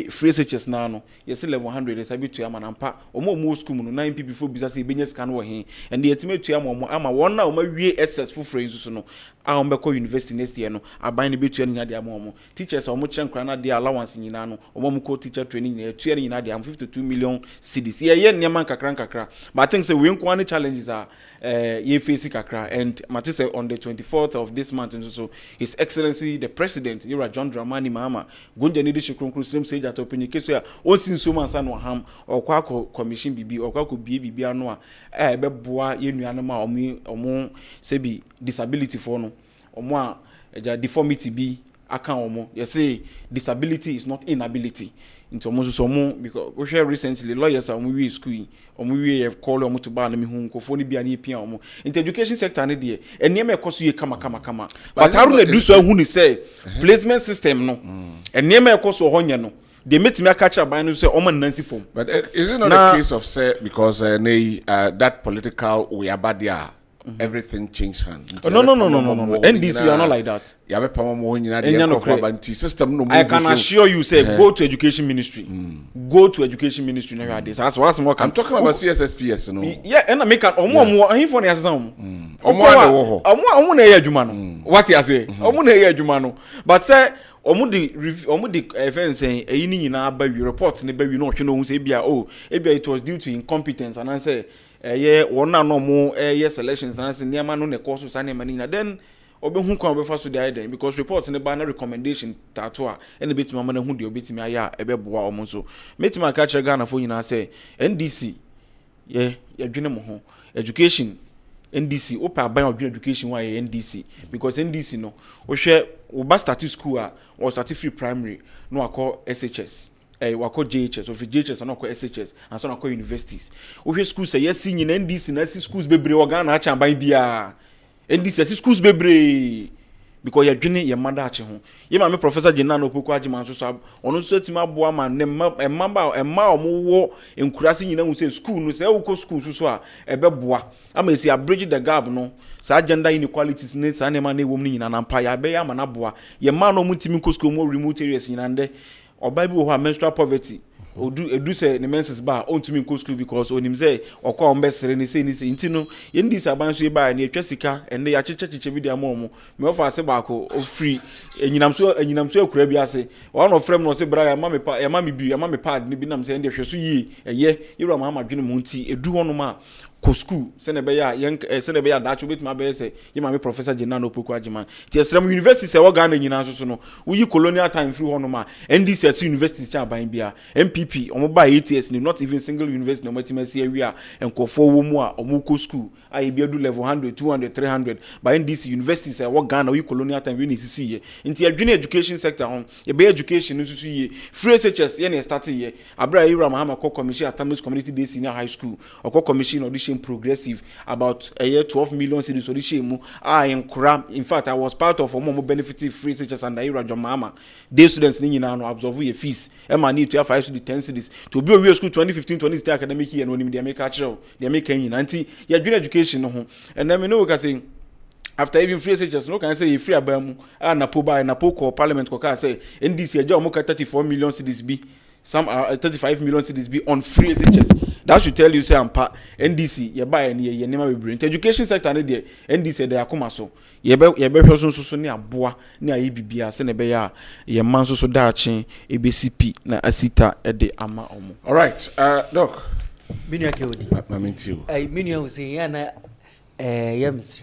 free SHS na no yes level 100 is abi to am na mpa omo school mu no 9 people for business e benya scan wo he and the estimate to am ama won na oma wie SS for free so no a on be ko university next year no aban ne betu anya de am teachers omo chenkra na de allowance nyina no omo ko teacher training na etu nyina de am 52 million cedis ye nyama kakra but I think say we nko any challenges are ye face kakra and Matisse say on the 24th of this month and so His Excellency the President Yura John Dramani Mahama gonja ni leadership slim say that opinion keso ya o sin so man sa no ham okwa commission bibi okwa ko bibi ano a beboa ye nuane ma omo se bi disability for no omo a deformity bi aka omo you say disability is not inability into omo so omo because we share recently lawyers omo we school omo we have call omo to ba na me hu nkofo ni bia na epia omo in the education sector ne de eniem ekoso ye kama but Haruna do so hu ni say placement system no eniem ekoso ho nye no they met me catch up by no say omo nancy form but is it not a case of say because that political we are bad there everything changed hands. No. NDC you are not like that. System no. I can assure you, say go to education ministry. Go to education ministry nowadays. That's what I'm talking about CSSPS, no. Yeah, and I make an omo he for some. Omo na ye adwuma no. What you say? Omo na ye adwuma no. But say omo the event saying eyi ni nyina ba report ne ba wi no hwe no hu say ebia it was due to incompetence and I say wona no mo selections na say niam no ne course so na mani na then obehu kwa obefa so dey den because report ne ba na recommendation tato a ene betima ma na hu de obetimi aya ebeboa omo so metima ka kire Ghana fo nyina say NDC dwene mo ho education NDC opa ban of education why NDC because NDC no wo hwe wo ba start school or start free primary no akọ SHS wako JHS or JHS and SHS and so na universities wo hwe schools say yes nyina NDC na schools bebre wo Ghana acha ban bia NDC schools bebre because you dwene your mother ache ho ye ma me professor Jenana Opoku Agyeman so ono so tima boa ma ne emma omo enkurase nyina hu say school no say wo ko school so a ebeboa ama esi abridge the gap no sa gender inequalities ne sa ne ma na ewom nyina na mpa ya be ya ma na boa ye ma no mutimi ko school mo remote areas nyina nde oba bi wo ho menstrual poverty edu say ne menses ba on to me go school because onim say okwa ombesere ne say intino ye ndi saban so ba na etwa sika ene ya cheche bi dia mo me offer ase ba ko o free enyinam so akura bi ase one of frame no say bra ya ma me pad ne bi nam say ende hwe so yi eye yero ma dwene mo nti edu hono ma ko school se ne be ya da cho betima be say ye ma me professor Jenana Opoku Agyeman ti esram university say wo Ghana nyina so no wo yi colonial time free hono ma NDC university cha ban bia MPP omo ba ATS ni not even single university no matima see area enkofo wo mu a omo ko school ai bia do level 100 200 300 by NDC university say wo Ghana wo yi colonial time we ni sisi ye nti adwene education sector hon ye be education no susu ye free SHS ye na start ye abra Yura Mahama ko commission Atamis community day senior high school ko commission audition progressive about a year 12 million cedis audition mu in fact I was part of omo benefiting free SHS and Yura John Mahama day students ni nyina no absorb your fees e ma need to have 5 to 10 cedis to be a school 2015-2016 academic year no nim dey make actual dey make nyina nti ya junior education no ho and then me know we can say after even free SHS no can say you free abamu na po call parliament ko ka say NDC eja omo ka 34 million cedis bi some are 35 million cedis be on free SHS. That should tell you say ampa NDC you buy any ye nema be bring education sector na dey NDC dey akoma so ye be so ne aboa ne ayi bibia se ne be ya ye man so daachi ebcp na asita e de ama omo. All right, doc. Minua ke odi. I mean you. Minua say ya na yes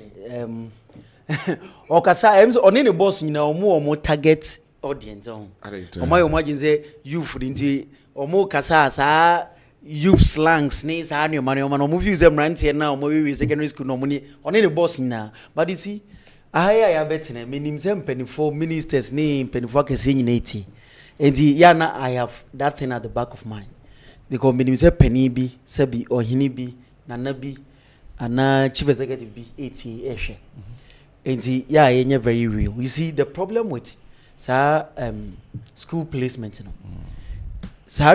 okasa em so oni ne boss nyina omo target audience on. Omo yo imagine say youth ndi omo kasa sa youth slangs ni sa ne man no mo view them rant here now omo we secondary school no mo ni oni ne boss nyina. But you see ahaya ya betina menim say mpanifo ministers ni mpanifo akese nyina eti. Enti ya na I have that thing at the back of mind. Because menim say pani bi sabi ohini bi nana bi ana chief executive bi eti ehwe. Enti yeah yenye very real. You see the problem with school placement no.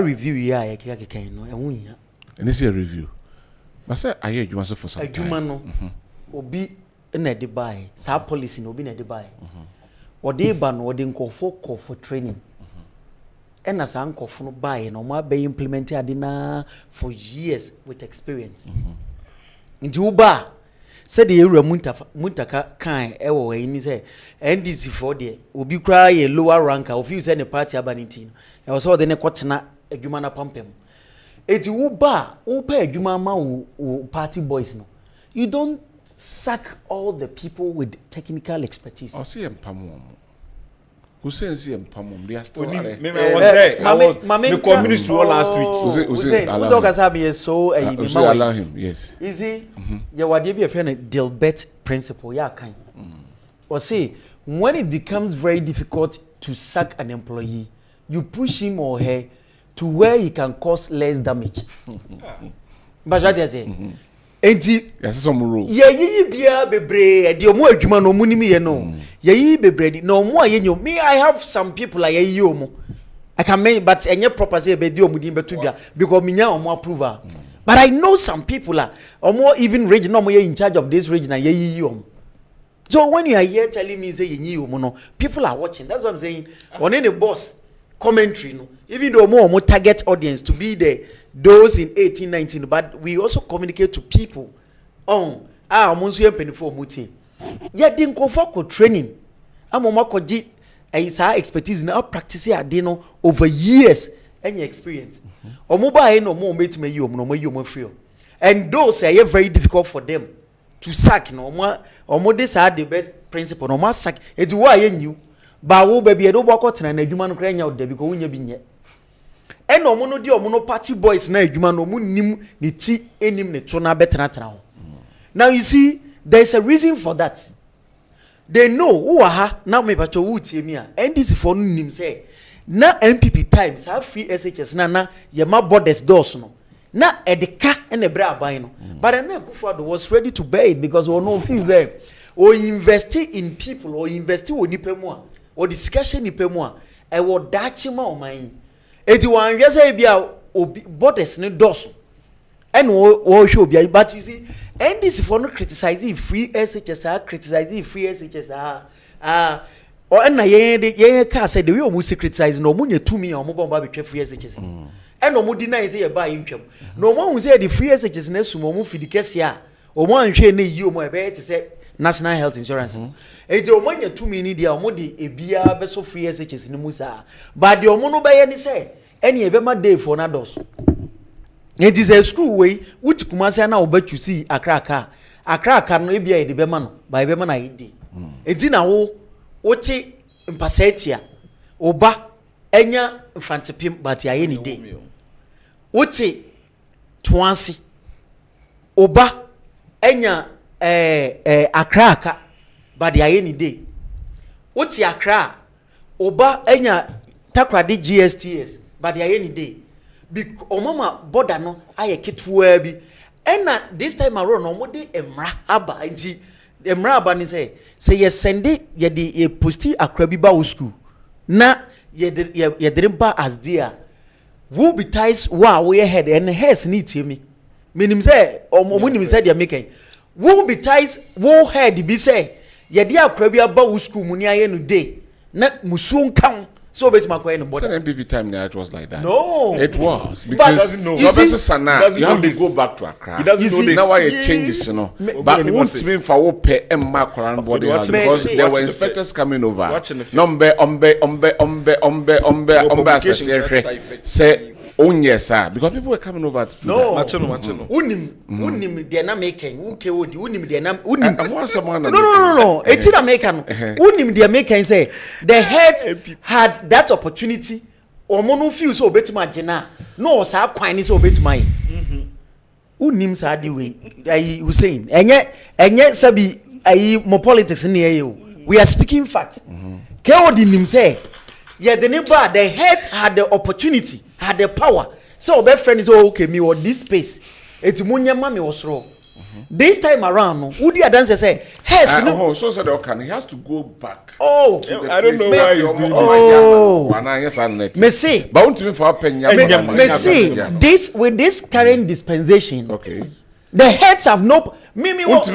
Review ya keka no ehun ya. And this is a review. But say aye adwuma so for some time. Adwuma no obi na de buy sa policy no obi na de buy. Ode ba no ode nkofo for training. And as an no buy no ma be implement adina for years with experience. Nti uba said the area muntaka kan ewo ni say NDC for there obi kra ye lower ranker of you say the party abanity e was all the ne kwotena adwuma na pampem. Eti uba adwuma ma wo party boys no. You don't sack all the people with technical expertise. O see empamo. Who says he empamo? They are still I was there. I was the communist role last week. Who's allow him? Yes. Easy. You were be a friend Dilbert principle. Yeah, kind. Or say when it becomes very difficult to sack an employee, you push him or her to where he can cause less damage. But what they say. Enti yes some rule ye bia bebre de omo adwuma no mu nim ye no ye bebre no omo ayenyo me I have some people like ye omo I can make but enye proper say be de omo din betu bia because minya omo approval but I know some people are omo even region no omo ye in charge of this region and ye omo. So when you are here telling me say ye omo no people are watching. That's what I'm saying. On any boss commentary no even though omo target audience to be there those in 1819 but we also communicate to people on omonso empenifo muti ya din for training amoma ko gi sa expertise na practice ade no over years any experience omo ba no mo metima yi omo no mo yi omo free and those are very difficult for them to sack no omo this are the best principle no mo sack it wo ayenyu ba wo ba bi e do bo akotena na adwuma no kra nya oda because wonya bi nye and omo di omo party boys na adwuma no omo nim ne ti enim ne to na betena ho. Now you see there's a reason for that. They know who aha now me pacho wu tie mi a NDC for no nim say na MPP times have free SHS na ye ma borders doors no na edeka and ebra aban no but na Akufo-Addo was ready to bear it because we no feel say o invest in people or invest wo nipa mu a or discussion nipa mu a e wo dachi ma o man eti wan hwe say bia borders ne doors and wo show bia but you see NDC for no criticizing free SHS criticizing free SHS or na ye ka say the way omo criticize no omo nya tumi omo bomba betwa free SHS and omo deny say ye ba yintwam no omo hu say the free SHS na sum omo fidikese a omo anhwe na yi omo e be te say national health insurance e de omo nya tumi ni dia omo de ebia be so free SHS ni musa but de omo no be ye ni say eni e be ma day for na dos. It is a school way which Kumasi na obetu si akraka no ebia e de be ma no by be ma na ide enti na wo wote mpasetia oba enya infantipim but ya ye ni de wote twansi oba enya akraka but ya ye ni de wote akra oba enya takrade GSTS but ya ye ni de omama border no aye ketuwa bi ena this time around no mo de emra aba nti emra aba ni say ye sende ye de posti akra bi ba wo school na ye de ba as there who be ties wa we head and hairs ni tiemi menim say omo nim say dia make who be ties wo head bi say ye de akra bi aba wo school mu ni aye no day na musuo nkan So bet my coin border. So MPP time now it was like that. No, it was because Robert Sana, you have to go back to Accra. He doesn't know this. Now why it changes, you know. But what's mean for what pay and mark around body house because there were inspectors coming over. Number say. Oh yes, sir. Because people were coming over to no. Unim they na making. Unim they na unim. No. It's in American. Unim the American say the head had that opportunity. Or mono feel so bet my jena. No, sir. Quine is so bet my. Unim sa di way. Hussein. Enye sabi mo politics in here. We are speaking fact. Kewodi nim say. Yeah, the neighbor, the head had the opportunity. Had the power. So my friend is okay. Me or this space. It's munya mami was wrong. This time around, who the dancer say? Yes, no. So said he has to go back. Oh, I don't know why he's doing this. Me say, but me for opinion. Me say this with this current dispensation. Okay. The heads have no. Me walk.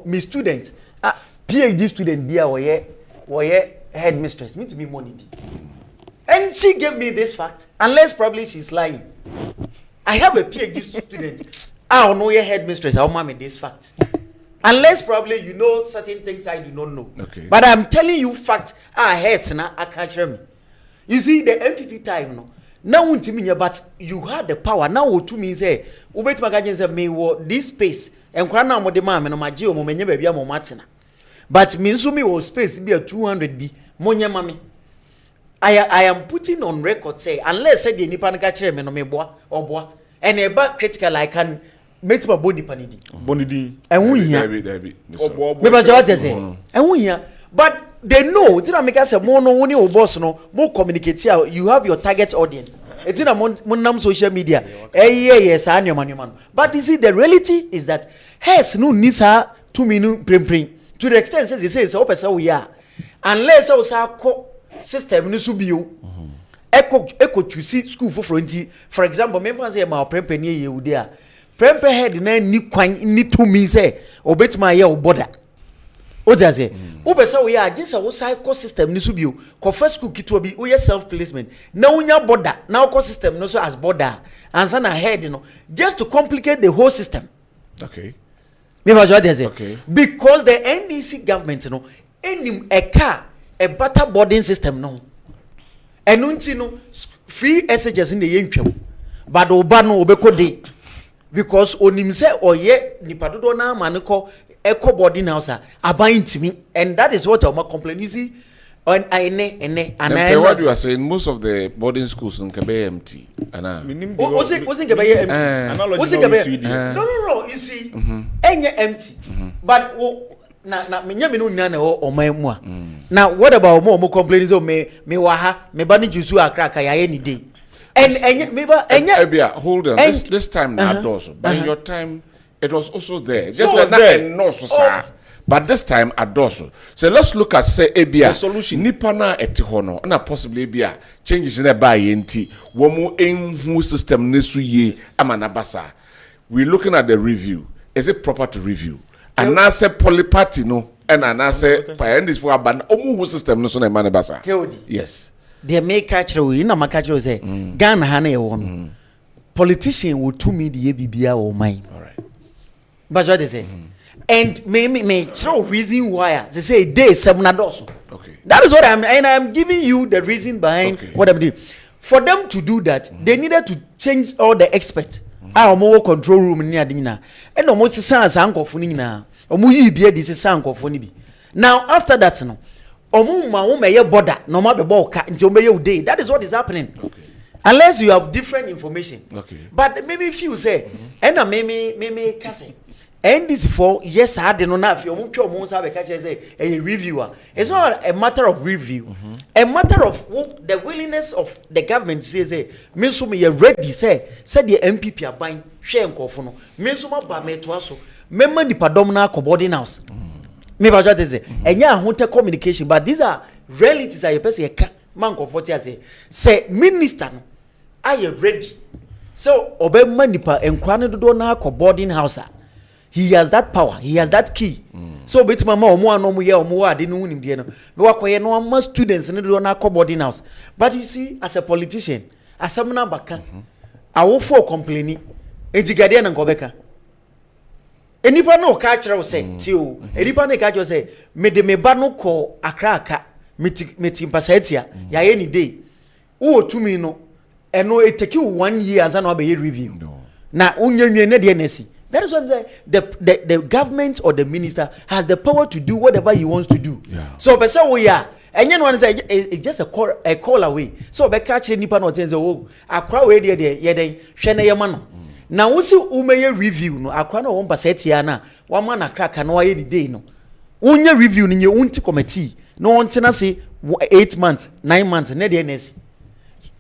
Me student. PhD student there were headmistress. Me to be money. And she gave me this fact. Unless probably she's lying. I have a PhD student. I don't know your headmistress. I'll me this fact. Unless probably you know certain things I do not know. Okay. But I'm telling you fact. Heads now I can't hear me. You see the MPP time no. Now but you had the power. Now what to me say ubet magajen say me this space. And kwana mo de ma me no magye o mo menye ba bia mo matena. But me so me was space be a 200 bi monye mami. I am putting on record say unless say the nipa nka kire me no me boa oboa and e ba critical I can make my body panidi. Bonidi. Enwu hia. Me ba jawa say enwu hia. But they know did I make us say mo no woni o boss no mo communicate here you have your target audience. It's in a mon social media. Yes, but you see the reality is that has no needs her 2 minutes print. To the extent says he says open we are unless also system no subio echo to see school for fronti for example me say my prempe near you there prempe head na ni kwan ni to me say obet my year border o just say open we are just a cycle system no subio ko first school kito bi o self placement na unya border na ko system no so as border and sana head no just to complicate the whole system. Okay. Okay. Because the NDC government, a car, a better boarding system, no. And no free SHS in the Yankee, but Obano Obeko Day. Because Onimse or ye Nipadona Manako Eco boarding house are buying to me, and that is what I'm complaining. You see, and what you are saying, most of the boarding schools in Kebe empty. Was it Kebe empty? Was it Kebe? No. You see, empty. But na me no nyane o manmua. Now what about more complaining so me waha me bani jusu akra ka ya any day. And hold on. This time not also. But in your time it was also there. Just as that but this time adoso. So let's look at say Abia solution. Nipana etihono na possibly Abia changes in a buy enti. Womo enhu system nesu ye amanabasa. We're looking at the review. Is it proper to review? And now say polyparty no, and I say this for a ban. Omu system no so na manabasa. Yes. They make catch you na makacho say Ghana hana e won. Politician will to me the ABBA or mine. All right. But what they say. And me no reason why they say day 7 adoso. Okay. That is what I'm giving you the reason behind what I'm doing. For them to do that, they needed to change all the experts. More control room near dinner. And almost sans uncle for Nina. Omu be this uncle for Nibi. Now after that, no. Omu ma may border, no matter boka until may day. That is what is happening. Okay. Unless you have different information. Okay. But maybe if you say, and maybe cousin. And this for yes, I did not have your a reviewer. It's not a matter of review, a matter of the willingness of the government to say, Minsumi, you're ready, said the MPP are buying share and cofono. Minsuma ba me to us, member the Padomna boarding house. Maybe I just say, and yeah, hunter communication, but these are realities. I person a man comfort say, Minister, are you ready? So, obey money pa and Kwana do na boarding house. He has that power. He has that key. so bit mama omo anom ye omo ade no hunim de no me wakoye no ma students ne do na boarding house. But you see, as a politician, asamna baka awofo complaining edigade na nkobeka enipa no ka kire wo say ti o enipa no ka kire say me de me ba no ko akraka meti mpasatia ya ye ni day wo tumi no eno it take you 1 year as an obey review na unyenwe ne de nesi. That is what I'm saying. The government or the minister has the power to do whatever he wants to do. So person we are and you know one say it's just a call away. So be catch nipa no ten say oh akwa we dey ye den hwe na ye ma no. Na wo si umeye review no akwa na won paseti ya na wa ma na kraka na wa ye ni day no. Unye review ni nye unti committee no wonte na say 8 months 9 months na dey nesi.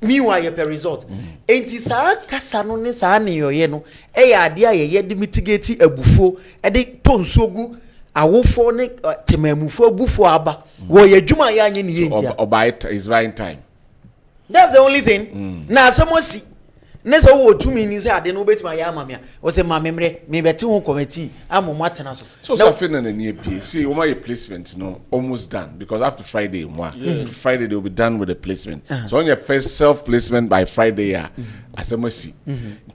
Meanwhile per result enti saa kasa no ne saa ne yoye no ya ade aye de mitigate abufo de tonsogu awofo ne temamufo abufo aba wo ye dwuma ya anye ne ye ntia oba is buying time. That's the only thing. Na asamosi nese wo tumi ni say ade no betima ya amamia wo say mamemre me beti ho committee amomo atena so so feel na nie pie see wo your placement no almost done because up to Friday Friday they will be done with the placement. So on your first self placement by Friday asamosi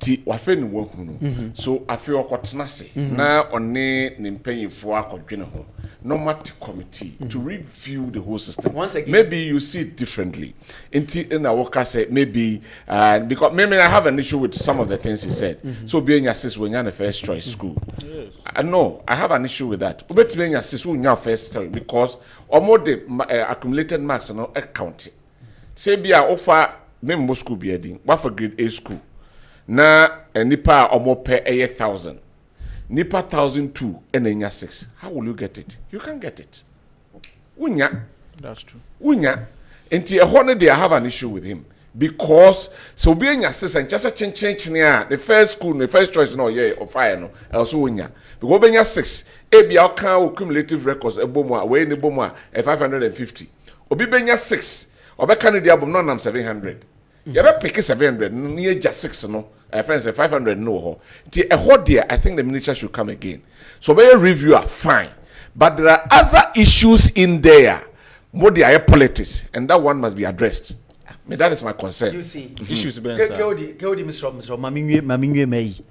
ti wa fe ni wo hu no so afi okotena se na one ne mpanyifo akodwene ho normative committee to review the whole system. Once again, maybe you see it differently in our work say maybe because maybe I have an issue with some of the things he said. So being assist when you're the first choice school. No, I have an issue with that. But being assist when you're first choice because almost the accumulated marks no account. Say be I offer me school be heading. What for grade A school? Na nipa almost pay 1,000. Nipa 1,002 and then 6. How will you get it? You can't get it. Unya. That's true. Unya. Enti ehone they have an issue with him because so being assistant just a change near the first school the first choice no yeah or fire no also unya because being 6 e bia can cumulative records ebomo we ni bomo 550 obi benya 6 obeka ne dia bom no nam 700 you be pick 700 near just 6 no friends 500 no ho ti ehode there I think the minister should come again so be a reviewer fine but there are other issues in there more the politics and that one must be addressed. I mean, that is my concern. You see, issues ben Kewdi Mr. Maminwe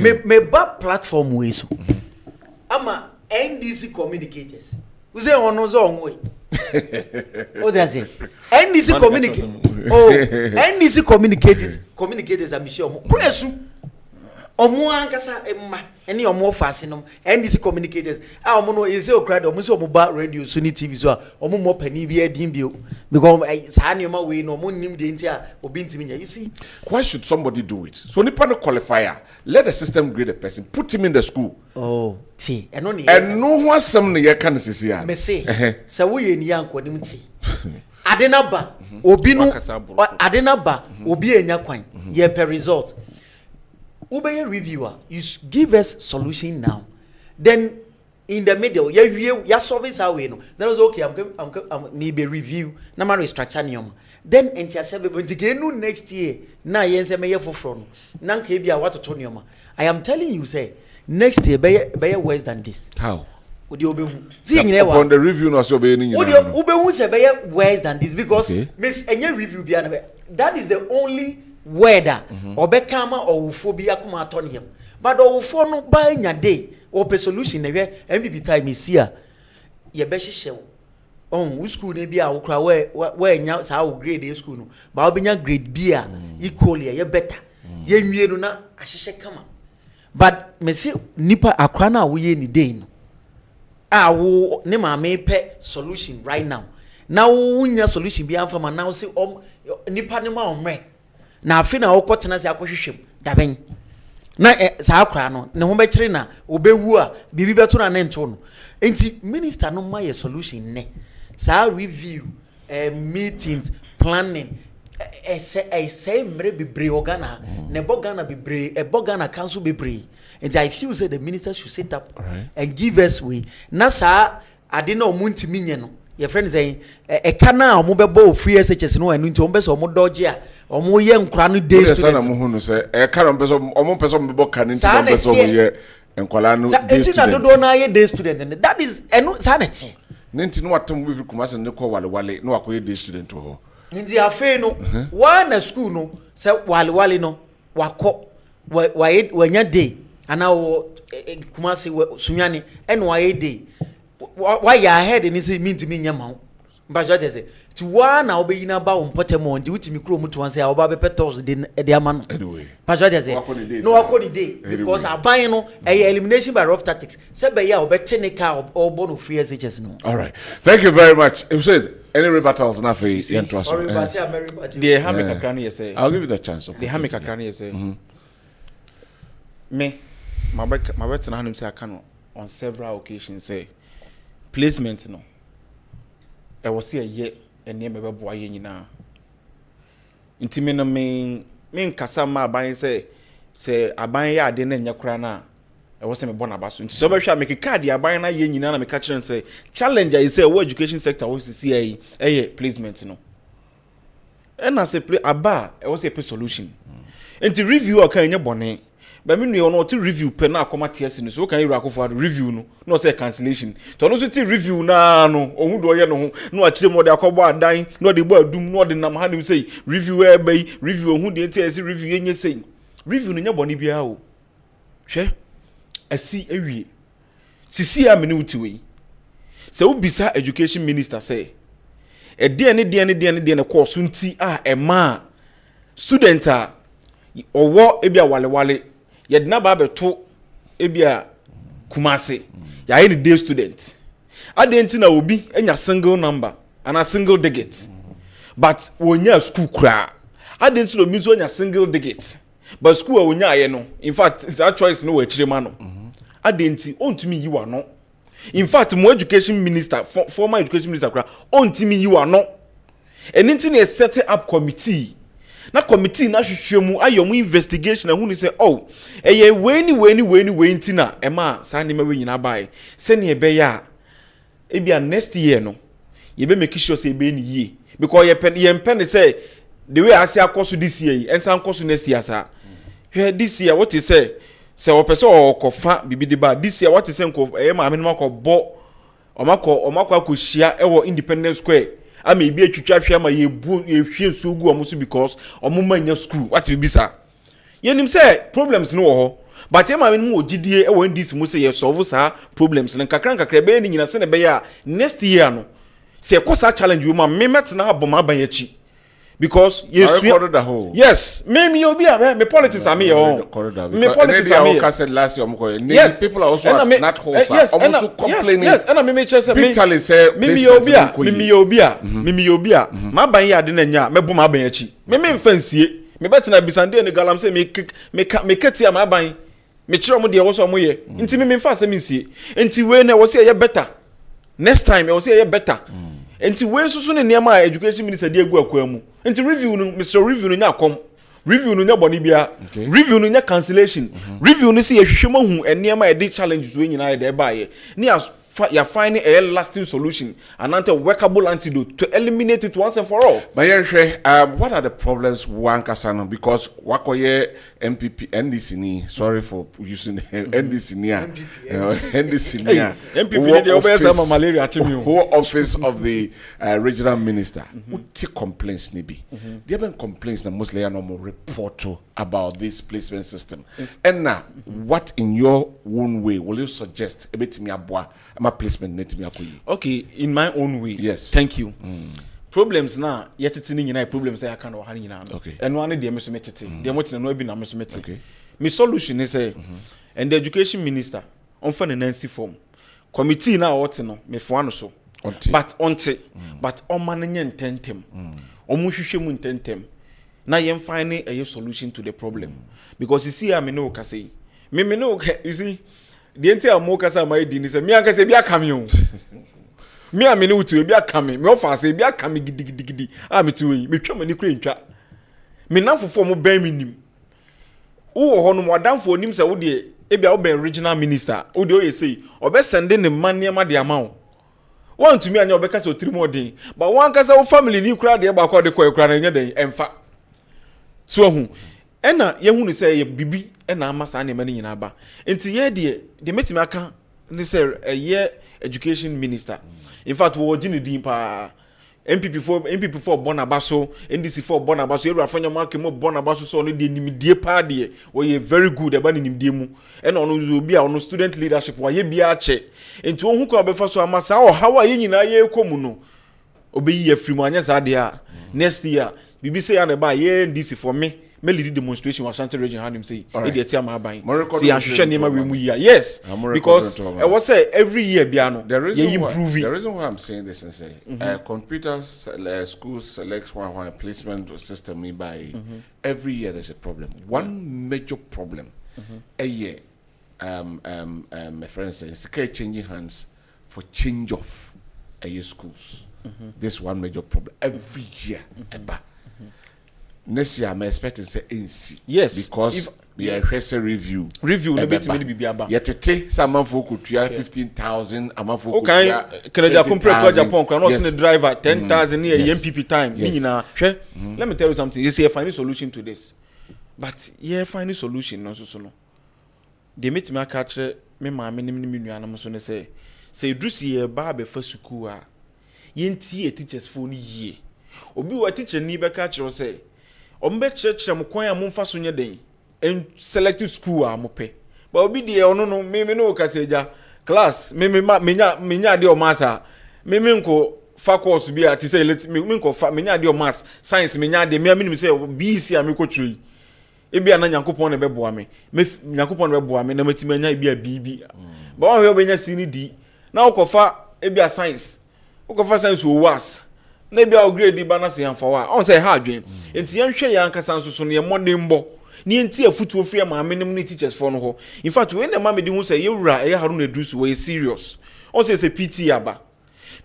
me ba platform we so. Ama NDC communicators. We say ono zo onwe. What does it? NDC communicators. Oh, NDC communicators are mission omo. Kwesu. Omo ankasa emma eni omo fase no NDC communicators omo no eze okrado omo so omo ba radio so ni TV so omo mo pani bi edin bio because sa ne ma we no omo nim de ntia obi ntimi nya. You see, why should somebody do it? So nipa no qualifier, let the system grade a person, put him in the school. Oh ti eno ne and no one some ne ye kan sisi ya me say sa wo ye ni anko nim ti adena ba obi no adena ba obi enya kwan ye per result. Ubeye reviewer, you give us solution now. Then in the middle, you service our way. No, that was okay. I'm need a review. Na ma restructure niom. Then enti asebe bentigenu next year. Na yense me ye foforo no. Na nka bia what to niom. I am telling you say next year be worse than this. How? Odi obehu. See nyine wa. On the review no so be ni nyina. Odi obehu say be worse than this because miss enye review bia na be. That is the only whether obekama or phobia kuma atonium but owufo no ba nya day or solution na hwe MBB time is here ye be hihye on school na bia wokra we nya sa grade A school no ba obenya grade B a equally ye better ye nwie no na ahihye kama but me see nipa akra na wo ye ni day no a wo ne ma me pe solution right now wo nya solution bia amfa ma now say nipa ne ma omre na afina okotena se akohwehwem daben na sa akra no ne ho bekire na obewu a bibi beto na nento no enti minister no ma ye solution ne sa review meetings planning say mre bebre ogana ne bogana bebre bogana council bebre and I feel say the minister should sit up and give us way na sa ade na omuntimi nye no your friend say kana omo bebo free SHS no enu nti omo beso omo dodge a omo ye nkura no day students na mo hunu say kana beso omo peso bebo kan nti omo beso omo ye enkwala no day student do na ye day student and that is eno sanity nenti no watam bi Kumasi ne ko wale no akoye day student ho nti afi no wa na school no se wale no wakọ wanya day ana wo Kumasi Sunyani eno wa ye day wa ya ahead ni say minti mi nyama ba jo say ti wa na obeyina ba wo mpotemo ndi utimi kro mutu wan say a oba be petos de ama no anyway ba jo say no wakọ the day because aban no elimination by rough tactics say be ya obetene or born of free SHS no. All right, thank you very much. If said any rebuttals na for interest or rebuttal the hamika krani you say I'll give you the chance. The hamika krani you say me my bet na him say I can on several occasions say placement no I was here ye ene me bebo aye nyina ntimi no me nkasa ma aban say aban ya ade na nya kura na I was me born abaso nti so be hwa me keka de aban na ye nyina na me ka kire say challenge is say what education sector was see placement no and as a play aba I was a solution nti review o kan nya bone ba me no no ti review pe na akoma TS no so kan you akofo review no say cancellation to no so ti review na no ohun do ye no ho no akire mo de akobo adan no de bo adum no de nam hanim say review e bay review ohun de TS review yenye say review no nya bone bia o hwe asi ewie sisi a me ne utiwe se ubisa education minister say e de course nti a ema student a owo ebia wale yedna ba beto ebia Kumasi ya any day student adenti na obi enya single number and a single digit but wonya school kra adenti no obi so enya single digit but school a wonya aye no in fact that choice no we chire ma no adenti ontumi yiwa no in fact mo education minister former education minister kra ontumi yiwa no enti na set up committee na committee na hwehwemu ayomu investigation na hu ni say oh eye weni ntina ema sa ne mawe nyina bai se ne ebe ya ebia next year no ye be make sure say ebe ni ye because ye pen say the way I say akoso this year and san akoso next year sa this year what is say opeso okofa bibidi ba this year what is say nko ma ame no makobo omako akohia ewo Independence Square ama ebi atwitwa hwe ama ye hwe so gu omuso because omuma nya school what be bisa yenim say problems no wo ho but e ma me no ogidie e won dis mu say ye solve sa problems no kakra be ni nyina se ne be ya next year no say kosa challenge we ma me met na aboma ban yachi because yes me obi me politics am here me politics am here said last year yes people are also not wholesome almost complaining yes and me say me say me obi ma ban ya de na nya me bo ma ban yachi me mfansie me betina bisande ne galam say me keti am ban me kire mo de wo so mo ye nti me mfa say me nsie nti we na wo say ye better next time wo say ye better nti we susu ne niam education minister de egu akwa mu nti review no Mr. Review no nya kom review no nya boni bia review no nya cancellation review no see ehwehwem hu niam e de challenges we nyina de ba ye ne ya find a lasting solution and a workable antidote to eliminate it once and for all. But what are the problems one kasano because wakoye MPP NDC ni sorry for using NDC ni NDC ni MPP dey obey some malaria chimi who office of the regional minister uti complaints ni bi there been complaints na mostly no more report about this placement system and now what in your own way will you suggest ebetimi aboa my placement net me akoyi. Okay, in my own way. Yes. Thank you. Problems na yetiti nyina problems I can wa nyina. Okay. And one dey me so metete. Dey motina no bi na me so metete. Okay. My solution is and the education minister on fa na Nancy form. Committee na what no me fo ano so. But but on man nye ntentem. Omu hwehwe mu ntentem. Na yem find a solution to the problem. Because you see me no ka say. Me no you see the entire mokasa my din is me akase bia kame o me amene utu bia kame me ofase bia kame gidigidi me tu yi me twa mani kura ntwa me nanfofo mo ban minim wo ho no mo danfo onim se wo de bia wo ben regional minister wo de o yesi obe sende ne mane ma de ama wo won tumi anya obe kasa otiri mo den but won kasa wo family ni kura de ba kwa de kwa kura na nya den emfa so hu ena ye hu ni say ye bibi ena ama sa ne mani nyina ba enti ye de metimi aka ni say ye education minister in fact wo gini din pa MPP for Bonabaso, NDC for Bonabaso, every afanya market mo Bonabaso so no de nimdie pa de we ye very good eba ni nimdie mu ena ono zo bia ono student leadership wa ye bia che enti ohun ko abefa so amasa o hawa ye nyina ye ekomu no obeyi ye free mu anya za de a next year bibi say ya na ba ye NDC for me lead demonstration was Ashanti region hand him say e dey tia ma ban see ahwehwe nema we mu year yes because I was say every year bia no you improve the reason why I'm saying this is say computer schools selects one placement system me by every year there's a problem one major problem a year my friend says it's changing hands for change of a year schools this one major problem every year next year I'm expecting say NC yes because we are a review no bit me be aba yetete some for could 15,000 am for okay Canada compare Japan can not see the driver 10,000 near MPP time nyina hwe let me tell you something you see a final solution to this but yeah final solution no so no they meet me catch me ma me nuanam so ne say drusi ye ba be fa suku a yenti teachers phone yie obi wa teacher ni be catch say ombe church am kwan am mfa so nye den en selective school am pe ba obi de ono no me no kaseja class menya de o master me nko fa course bi ati say let me nko fa menya de o mass science menya de me nim say BC am ko three e bia na nyankopon na beboa me nyankopon na beboa me na matimi anya bia bibi ba wa hwe benya sini di na ukofa e bia science ukofa science wo was na bia upgrade ba na se amfa wa on say ha adwen enti yan hwe yan kasa nsoso ne modern mbo ni enti afutuo free ma amenem ni teachers for no ho in fact when the mama di hu say yewura e Haruna Dusu we serious on say PT aba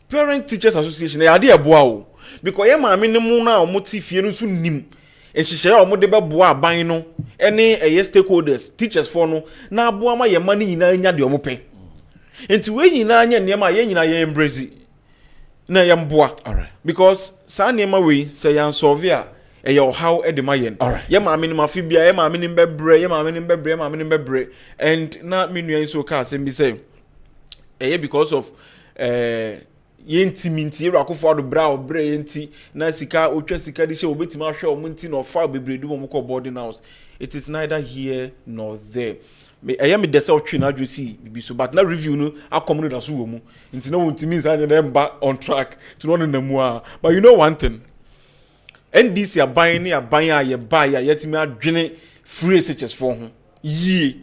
parent teachers association ya de eboa o because ye ma amenem na o moti fie no so nim ehihye ya o mo de beboa aban no ene eye stakeholders teachers for no na aboa ma ye ma ni nyina nya de o mo pe enti we nyina anya ne ma ye nyina ye embrace na yamboa alright because sa nema we say yan solve a your how e de mayen alright ye ma amini mafibia ye ma amini bebre ye ma amini bebre ye ma amini bebre and na menu so ka say me say because of yenti minti ye rakofo do bra obre yenti na sika otwa sika de she obetima hwe o munti na ofa bebre du mo ko boarding house it is neither here nor there me me desa otwe na adwesi bibi so but na review no akom no da so wo mu nti na wonti means anya dem ba on track to no na mu a but you know one thing NDC aban ni aban a ye ba ya yetimi adwene free SHS for ho yi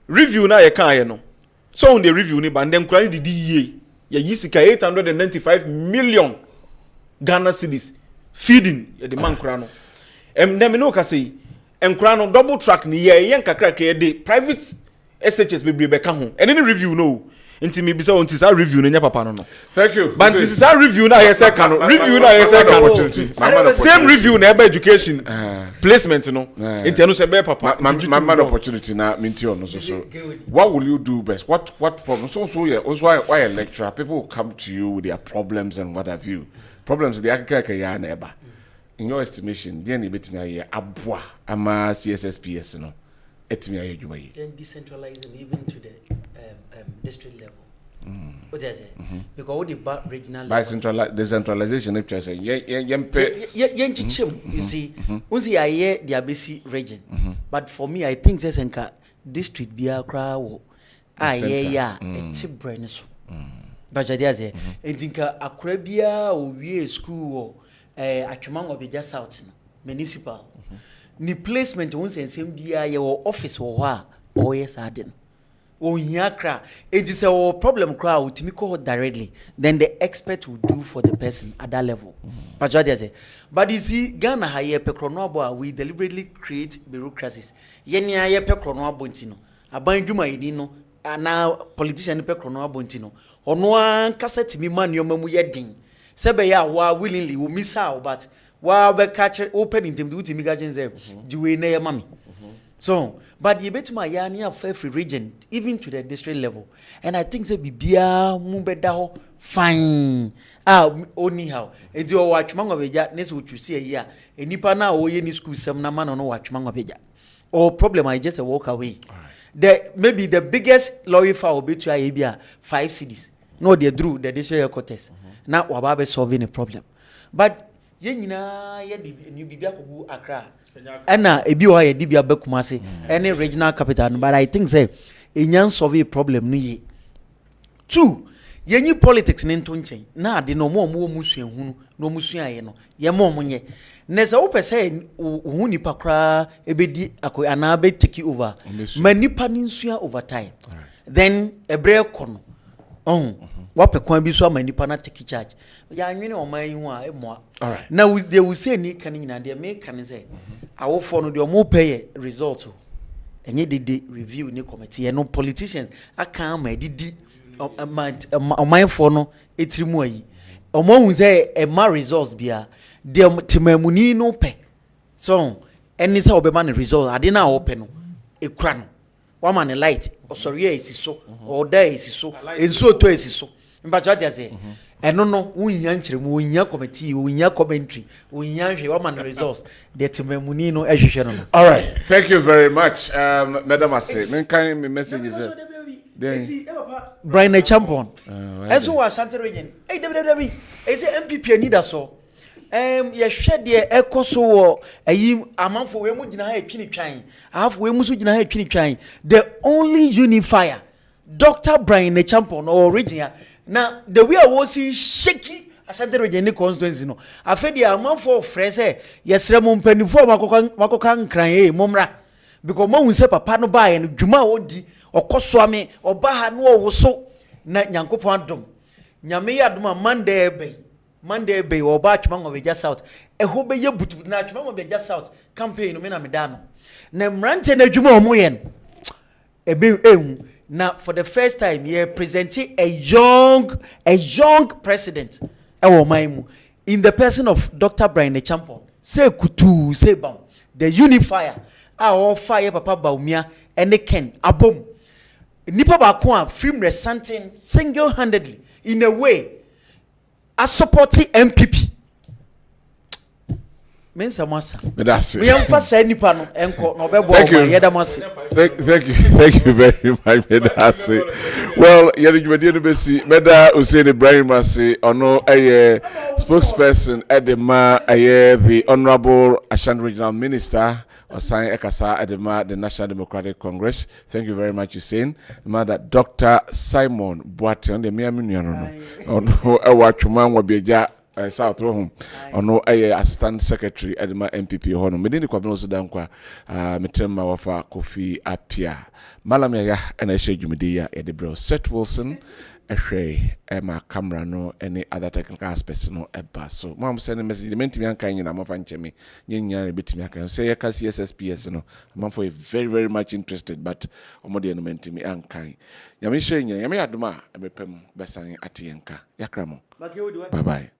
review na ye kan ye no so on the review ni ba ndem kura ni di yi ye yisika 895 million Ghana cedis feeding ye the man kura no dem no ka say enkura no double track ni ye nkakra ka ye de private SHS be ka ho ene ni review no nti me bisa onti sa review no nya papa no thank you but this is our review na yes I can review na yes I can same review na about education placement no nti eno se be papa my opportunity na minti on so what will you do best what problem so yeah also why a lecturer people will come to you with their problems and what have you problems they akeka ya na eba in your estimation dey na betimi aye aboa ama CSSPS no etimi aye djuma yi then decentralizing even to the district level. What is it? Because what the regional level. By decentralization, if you say, you see, only I hear the ABC region. But for me, I think there's a district be a crowd. It's a brain. But I say, I think a Caribbean or we school or a Chumang of just out municipal. Ni placement once and same dia your office or yes, I didn't. It is a problem crowd to me call directly. Then the expert will do for the person at that level. But you see, Ghana higher pekronobo, we deliberately create bureaucracies. Yenya ye pekronobo bontino. Abanjuma inino, and now politician pekronobo bontino. Or no one cassette me man your mamu yeding. Sebeya wa willingly will miss out, but while the catcher opening them do to me gajens, do we near mammy? So, but you bet my yani of every region, even to the district level. And I think say bibia mubeda fine. Only how. And you watch mango veja, next what you see a year. And nipa na o ye ni school some na man no watch mango veja. Or problem I just walk away. Maybe the biggest lorry file will be to Abia 5 cities. No, they drew the district headquarters. Now wababe solving a problem. But yenina ye ni bibia ko Accra. Ena ebi wa ye dibia be Kumasi any regional capital, but I think say enyan solve a problem no ye. 2 yenyi politics ne ntonchen na de no mo musu ehunu no musu aye no ye mo monye neza wo pese hu nipa kra ebedi akoy ana be take over ma nipa ni nsua over time then ebre kono wape kwan bi so ama nipa na take charge ya anwene o man hu a emoa now they will say ni kan nyina de me kan say awofo no de o mo pay result enye de review ni committee no politicians aka ma didi my for no etirimu ayi omo hu say e ma results bia de temamuni no pe so any say obema ne result ade na ope no ekura no wa ma ne light osori esi so or there esi so enso to esi so mbacha dia say eno no wunya nkyeremu wunya committee wunya commentary wunya hwe wa ma ne results de temamuni no ehwehwe no. All right, thank you very much madam Ase men kan me messages Brian Champion eso wa Asante region www is MPP need so ye hwe de ekoso wo ayi amanfo we mu gina ha etwini twan afo we mu so gina ha etwini twan the only unifier Dr. Brian Champion or region na the way I was shaky Asante region ni constituency no afedi amanfo frese yesre mo mpanifo makoka nkran momra because mo hu se papa no ba ye no dwuma odi okoso ame oba ha no owoso na nyankopon adom nyame ya adom Monday bay oba atwuma ngobeja south eho be ye butu na atwuma ngobeja south campaign no me na medano na mrante na dwuma omo ye na for the first time ye presenting a young president ewo maimu in the person of Dr. Brian Champion say kutu say bam the unifier all fire papa baumia and ken abom nipa ba ko a film resenting single-handedly in a way as supporting MPP men samasa we am say nipa no enko no be bo yedamase. Thank you very much Medase. Well yeri dwumadie no besi Meda Hussein Ibrahim Ase ono spokesperson edema the Honorable Ashanti Regional Minister Osan Ekasa Edema the National Democratic Congress. Thank you very much Hussein. Mother Dr. Simon Boate on the miaminu no ono ewa twuma nwabeja South home ono assistant secretary edema MPP hono medini kwa bino sudankwa metemma wafa Kofi Apia malam ya ena ehwe dwumedi ya edebro Seth Wilson ehwe ema camera no any other technical aspects no eba so mam send message mentimi ankan nyina mafa nchemi nyenya betimi ankan say ya CSSPS no mam for very very much interested but omode no mentimi ankan nyame hwe nya nyame adoma emepem besan atiyenka yakramo bye bye.